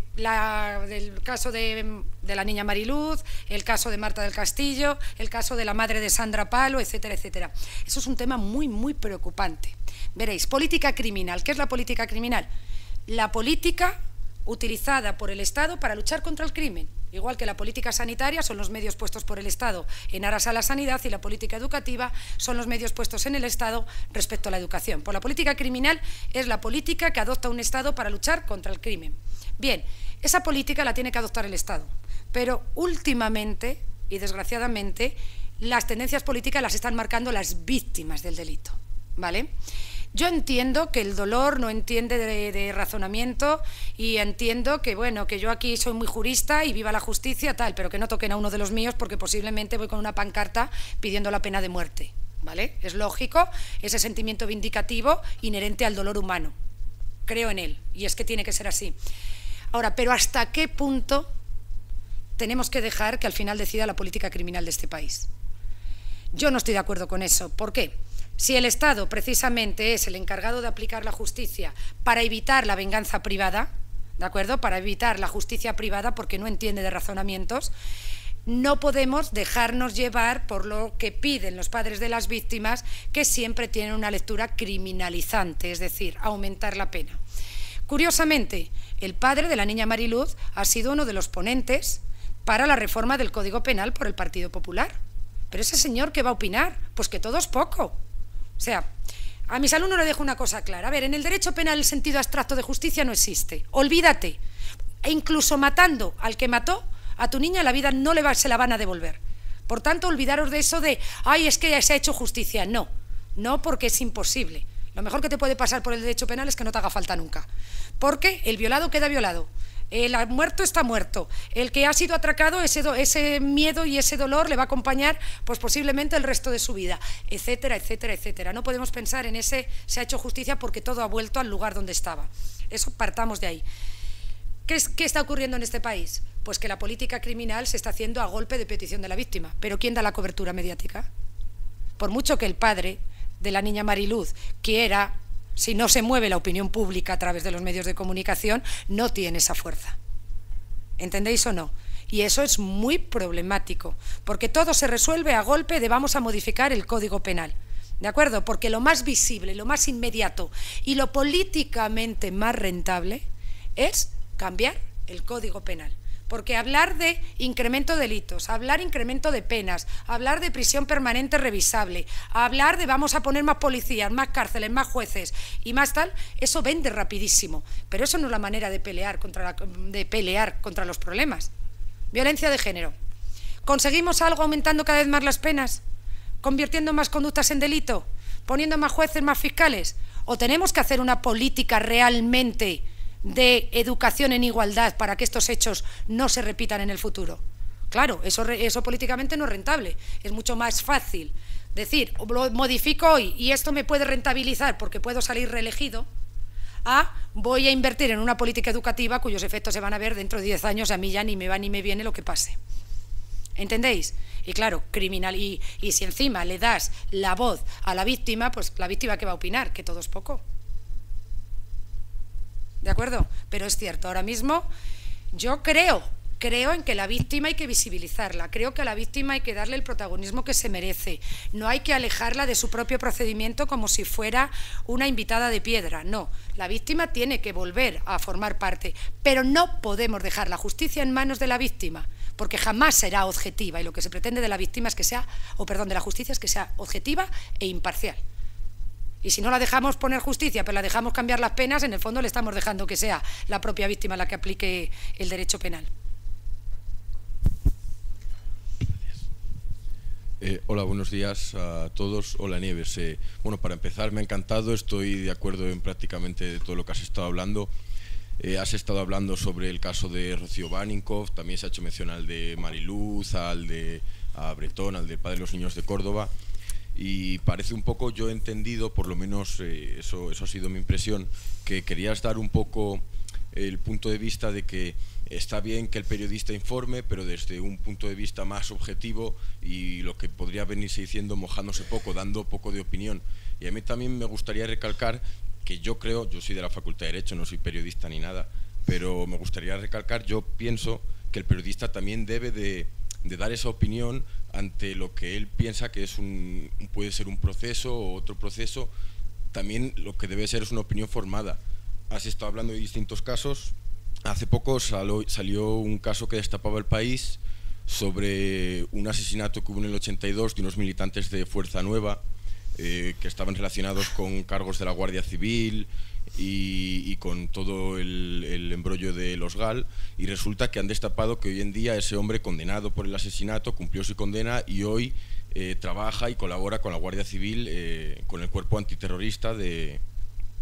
caso de la niña Mariluz, el caso de Marta del Castillo, el caso de la madre de Sandra Palo, etcétera, etcétera. Eso es un tema muy, muy preocupante. Veréis, política criminal. ¿Qué es la política criminal? La política utilizada por el Estado para luchar contra el crimen. Igual que la política sanitaria son los medios puestos por el Estado en aras a la sanidad, y la política educativa son los medios puestos en el Estado respecto a la educación. Pues la política criminal es la política que adopta un Estado para luchar contra el crimen. Bien, esa política la tiene que adoptar el Estado, pero últimamente y desgraciadamente las tendencias políticas las están marcando las víctimas del delito, ¿vale? Yo entiendo que el dolor no entiende de razonamiento, y entiendo que, bueno, que yo aquí soy muy jurista y viva la justicia, tal, pero que no toquen a uno de los míos porque posiblemente voy con una pancarta pidiendo la pena de muerte, ¿vale? Es lógico ese sentimiento vindicativo inherente al dolor humano. Creo en él, y es que tiene que ser así. Ahora, pero ¿hasta qué punto tenemos que dejar que al final decida la política criminal de este país? Yo no estoy de acuerdo con eso. ¿Por qué? Si el Estado precisamente es el encargado de aplicar la justicia para evitar la venganza privada, ¿de acuerdo? Para evitar la justicia privada porque no entiende de razonamientos, no podemos dejarnos llevar por lo que piden los padres de las víctimas, que siempre tienen una lectura criminalizante, es decir, aumentar la pena. Curiosamente, el padre de la niña Mariluz ha sido uno de los ponentes para la reforma del Código Penal por el Partido Popular. Pero ese señor, ¿qué va a opinar? Pues que todo es poco. O sea, a mis alumnos les dejo una cosa clara. A ver, en el derecho penal el sentido abstracto de justicia no existe. Olvídate. E incluso matando al que mató a tu niña, la vida no se la van a devolver. Por tanto, olvidaros de eso de, ay, es que ya se ha hecho justicia. No, no, porque es imposible. Lo mejor que te puede pasar por el derecho penal es que no te haga falta nunca. Porque el violado queda violado. El muerto está muerto. El que ha sido atracado, ese miedo y ese dolor le va a acompañar pues posiblemente el resto de su vida, etcétera, etcétera, etcétera. No podemos pensar en se ha hecho justicia porque todo ha vuelto al lugar donde estaba. Eso partamos de ahí. ¿Qué está ocurriendo en este país? Pues que la política criminal se está haciendo a golpe de petición de la víctima. ¿Pero quién da la cobertura mediática? Por mucho que el padre de la niña Mariluz quiera, si no se mueve la opinión pública a través de los medios de comunicación, no tiene esa fuerza. ¿Entendéis o no? Y eso es muy problemático, porque todo se resuelve a golpe de vamos a modificar el Código Penal. ¿De acuerdo? Porque lo más visible, lo más inmediato y lo políticamente más rentable es cambiar el Código Penal. Porque hablar de incremento de delitos, hablar de incremento de penas, hablar de prisión permanente revisable, hablar de vamos a poner más policías, más cárceles, más jueces y más tal, eso vende rapidísimo. Pero eso no es la manera de pelear contra los problemas. Violencia de género. ¿Conseguimos algo aumentando cada vez más las penas? ¿Convirtiendo más conductas en delito? ¿Poniendo más jueces, más fiscales? ¿O tenemos que hacer una política realmente de educación en igualdad para que estos hechos no se repitan en el futuro? Claro, eso políticamente no es rentable. Es mucho más fácil decir, lo modifico hoy y esto me puede rentabilizar porque puedo salir reelegido, voy a invertir en una política educativa cuyos efectos se van a ver dentro de 10 años, a mí ya ni me va ni me viene lo que pase. ¿Entendéis? Y claro, y si encima le das la voz a la víctima, pues la víctima ¿qué va a opinar? Que todo es poco. ¿De acuerdo? Pero es cierto, ahora mismo yo creo en que la víctima hay que visibilizarla, creo que a la víctima hay que darle el protagonismo que se merece, no hay que alejarla de su propio procedimiento como si fuera una invitada de piedra, no, la víctima tiene que volver a formar parte, pero no podemos dejar la justicia en manos de la víctima, porque jamás será objetiva y lo que se pretende de la víctima es que sea, de la justicia es que sea objetiva e imparcial. Y si no la dejamos poner justicia, pero la dejamos cambiar las penas, en el fondo le estamos dejando que sea la propia víctima la que aplique el derecho penal. Hola, buenos días a todos. Hola, Nieves. Bueno, para empezar, me ha encantado, estoy de acuerdo en prácticamente todo lo que has estado hablando. Has estado hablando sobre el caso de Rocío Baninkoff, también se ha hecho mención al de Mariluz, a Bretón, al del padre de los niños de Córdoba. Y parece un poco, yo he entendido, por lo menos eso ha sido mi impresión, que querías dar un poco el punto de vista de que está bien que el periodista informe, pero desde un punto de vista más objetivo y lo que podría venirse diciendo mojándose poco, dando poco de opinión. Y a mí también me gustaría recalcar que yo soy de la Facultad de Derecho, no soy periodista ni nada, pero me gustaría recalcar, yo pienso que el periodista también debe de dar esa opinión ante lo que él piensa que es puede ser un proceso o otro proceso. También lo que debe ser es una opinión formada. Has estado hablando de distintos casos. Hace poco salió un caso que destapaba el país sobre un asesinato que hubo en el 82 de unos militantes de Fuerza Nueva que estaban relacionados con cargos de la Guardia Civil y con todo el embrollo de los GAL, y resulta que han destapado que hoy en día ese hombre condenado por el asesinato cumplió su condena y hoy trabaja y colabora con la Guardia Civil, con el cuerpo antiterrorista de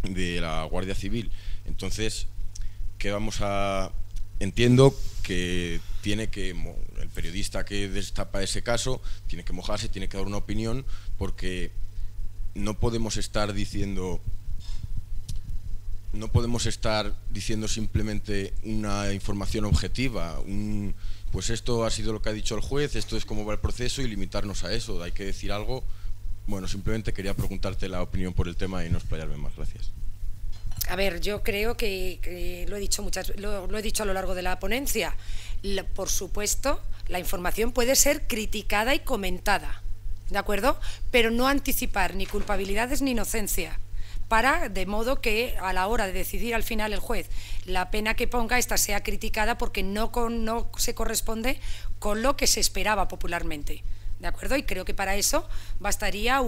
la Guardia Civil. Entonces, ¿qué vamos a...? Entiendo que el periodista que destapa ese caso tiene que mojarse, tiene que dar una opinión, porque no podemos estar diciendo simplemente una información objetiva, pues esto ha sido lo que ha dicho el juez, esto es cómo va el proceso, y limitarnos a eso. Hay que decir algo. Bueno, simplemente quería preguntarte la opinión por el tema y no explayarme más. Gracias. A ver, yo creo que lo he dicho a lo largo de la ponencia. Por supuesto, la información puede ser criticada y comentada, ¿de acuerdo? Pero no anticipar ni culpabilidades ni inocencia, de modo que a la hora de decidir al final el juez la pena que ponga, esta sea criticada porque no se corresponde con lo que se esperaba popularmente, ¿de acuerdo? Y creo que para eso bastaría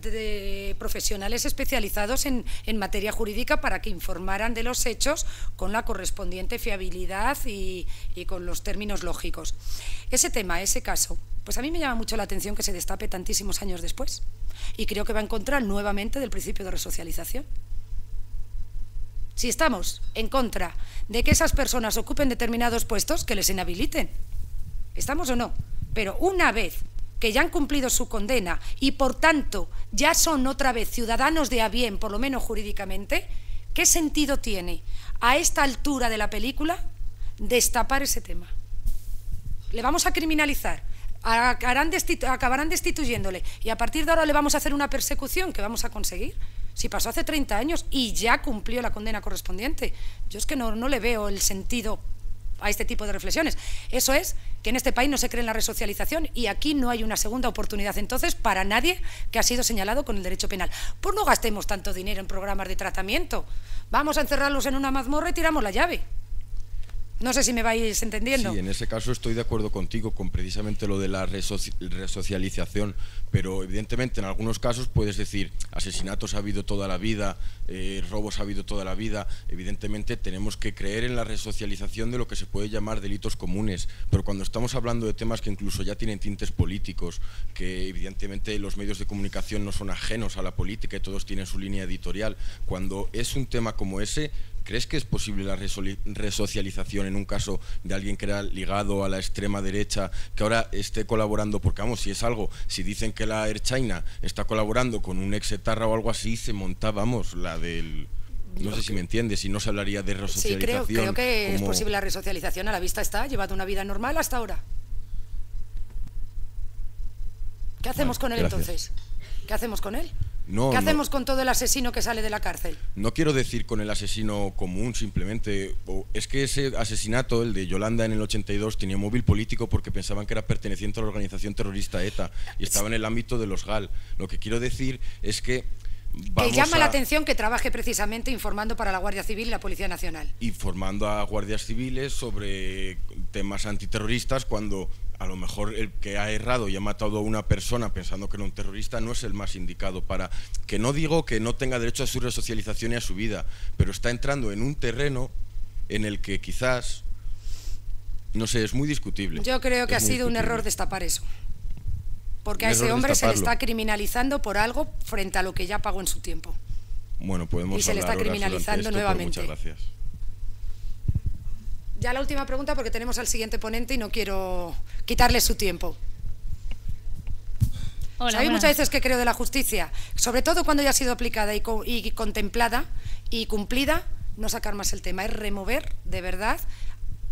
de profesionales especializados en materia jurídica para que informaran de los hechos con la correspondiente fiabilidad y con los términos lógicos. Ese tema, ese caso, pues a mí me llama mucho la atención que se destape tantísimos años después, y creo que va en contra nuevamente del principio de resocialización. Si estamos en contra de que esas personas ocupen determinados puestos, que les inhabiliten. ¿Estamos o no? Pero una vez que ya han cumplido su condena y, por tanto, ya son otra vez ciudadanos de a bien, por lo menos jurídicamente, ¿qué sentido tiene a esta altura de la película destapar ese tema? Le vamos a criminalizar, acabarán destituyéndole y a partir de ahora le vamos a hacer una persecución que vamos a conseguir. Si pasó hace 30 años y ya cumplió la condena correspondiente. Yo es que no le veo el sentido a este tipo de reflexiones. Eso es que en este país no se cree en la resocialización y aquí no hay una segunda oportunidad entonces para nadie que ha sido señalado con el derecho penal. Pues no gastemos tanto dinero en programas de tratamiento. Vamos a encerrarlos en una mazmorra y tiramos la llave. No sé si me vais entendiendo. Sí, en ese caso estoy de acuerdo contigo con precisamente lo de la resocialización, pero evidentemente en algunos casos puedes decir asesinatos ha habido toda la vida, robos ha habido toda la vida. Evidentemente tenemos que creer en la resocialización de lo que se puede llamar delitos comunes, pero cuando estamos hablando de temas que incluso ya tienen tintes políticos, que evidentemente los medios de comunicación no son ajenos a la política y todos tienen su línea editorial, cuando es un tema como ese, ¿crees que es posible la resocialización en un caso de alguien que era ligado a la extrema derecha, que ahora esté colaborando? Porque vamos, si es algo, si dicen que la Ertzaina está colaborando con un ex-etarra o algo así, se monta, vamos, la del... No sé si me entiendes, si no se hablaría de resocialización. Sí, creo que es posible la resocialización, a la vista está, ha llevado una vida normal hasta ahora. ¿Qué hacemos con él entonces? ¿Qué hacemos con él? ¿Qué hacemos con todo el asesino que sale de la cárcel? No quiero decir con el asesino común, simplemente. Es que ese asesinato, el de Yolanda en el 82, tenía móvil político porque pensaban que era perteneciente a la organización terrorista ETA y estaba en el ámbito de los GAL. Lo que quiero decir es que que llama la atención que trabaje precisamente informando para la Guardia Civil y la Policía Nacional. Informando a guardias civiles sobre temas antiterroristas cuando a lo mejor el que ha errado y ha matado a una persona pensando que era un terrorista no es el más indicado para... Que no digo que no tenga derecho a su resocialización y a su vida, pero está entrando en un terreno en el que quizás, no sé, es muy discutible. Yo creo que ha sido un error destapar eso. Porque a ese hombre se le está criminalizando por algo frente a lo que ya pagó en su tiempo. Bueno, podemos y se le está criminalizando nuevamente. Muchas gracias. Ya la última pregunta porque tenemos al siguiente ponente y no quiero quitarle su tiempo. Hola, hay muchas veces que creo de la justicia, sobre todo cuando ya ha sido aplicada y contemplada y cumplida, no sacar más el tema, es remover de verdad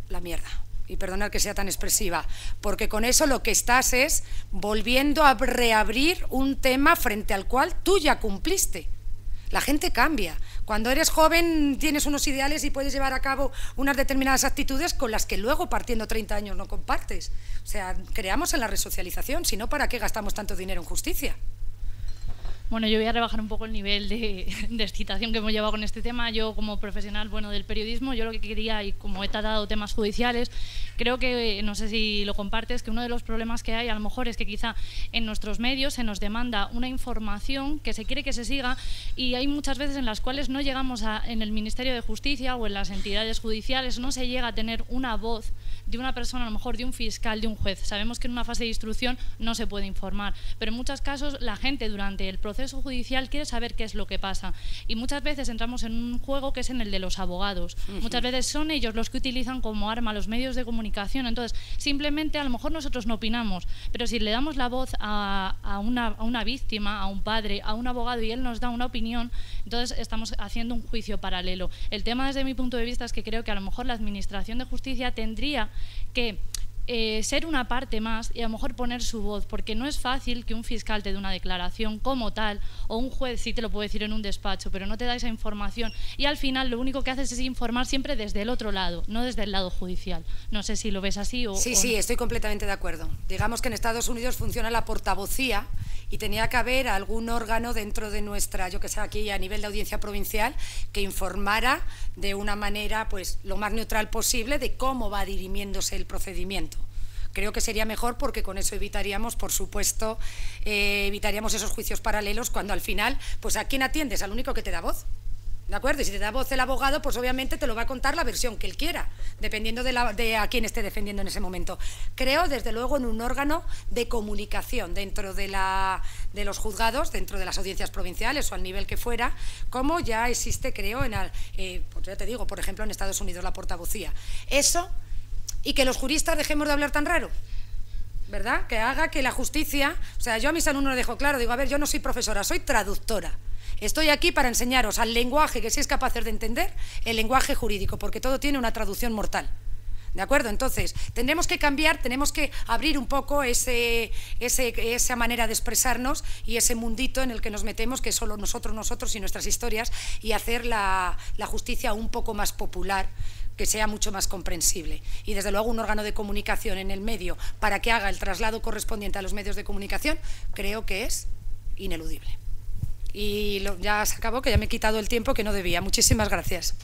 la mierda. Y perdonad que sea tan expresiva, porque con eso lo que estás es volviendo a reabrir un tema frente al cual tú ya cumpliste. La gente cambia. Cuando eres joven tienes unos ideales y puedes llevar a cabo unas determinadas actitudes con las que luego, partiendo 30 años, no compartes. O sea, creamos en la resocialización, si no, ¿para qué gastamos tanto dinero en justicia? Bueno, yo voy a rebajar un poco el nivel de excitación que hemos llevado con este tema. Yo, como profesional del periodismo, yo lo que quería, y como he tratado temas judiciales, creo que, no sé si lo compartes, que uno de los problemas que hay a lo mejor es que quizá en nuestros medios se nos demanda una información que se quiere que se siga y hay muchas veces en las cuales no llegamos en el Ministerio de Justicia o en las entidades judiciales, no se llega a tener una voz de una persona, a lo mejor de un fiscal, de un juez. Sabemos que en una fase de instrucción no se puede informar, pero en muchos casos la gente durante el proceso judicial quiere saber qué es lo que pasa y muchas veces entramos en un juego que es en el de los abogados. Muchas veces son ellos los que utilizan como arma los medios de comunicación, entonces simplemente a lo mejor nosotros no opinamos, pero si le damos la voz a una víctima, a un padre, a un abogado y él nos da una opinión, entonces estamos haciendo un juicio paralelo. El tema desde mi punto de vista es que creo que a lo mejor la Administración de Justicia tendría que ser una parte más y a lo mejor poner su voz, porque no es fácil que un fiscal te dé una declaración como tal, o un juez sí te lo puede decir en un despacho, pero no te da esa información y al final lo único que haces es informar siempre desde el otro lado, no desde el lado judicial. No sé si lo ves así o... Sí, sí, estoy completamente de acuerdo. Digamos que en Estados Unidos funciona la portavocía y tenía que haber algún órgano dentro de nuestra, yo que sé, aquí a nivel de audiencia provincial, que informara de una manera pues lo más neutral posible de cómo va dirimiéndose el procedimiento. Creo que sería mejor porque con eso evitaríamos, por supuesto, evitaríamos esos juicios paralelos cuando al final, pues ¿a quién atiendes? Al único que te da voz. ¿De acuerdo? Y si te da voz el abogado, pues obviamente te lo va a contar la versión que él quiera, dependiendo de a quién esté defendiendo en ese momento. Creo, desde luego, en un órgano de comunicación dentro de los juzgados, dentro de las audiencias provinciales o al nivel que fuera, como ya existe, creo, pues ya te digo, por ejemplo, en Estados Unidos, la portavocía. Eso, y que los juristas dejemos de hablar tan raro, ¿verdad? Que haga que la justicia... O sea, yo a mis alumnos les dejo claro, digo, a ver, yo no soy profesora, soy traductora. Estoy aquí para enseñaros al lenguaje que seáis capaces de entender, el lenguaje jurídico, porque todo tiene una traducción mortal. ¿De acuerdo? Entonces, tendremos que cambiar, tenemos que abrir un poco esa manera de expresarnos y ese mundito en el que nos metemos, que es solo nosotros y nuestras historias, y hacer la justicia un poco más popular, que sea mucho más comprensible. Y desde luego un órgano de comunicación en el medio para que haga el traslado correspondiente a los medios de comunicación, creo que es ineludible. Y ya se acabó, que ya me he quitado el tiempo que no debía. Muchísimas gracias.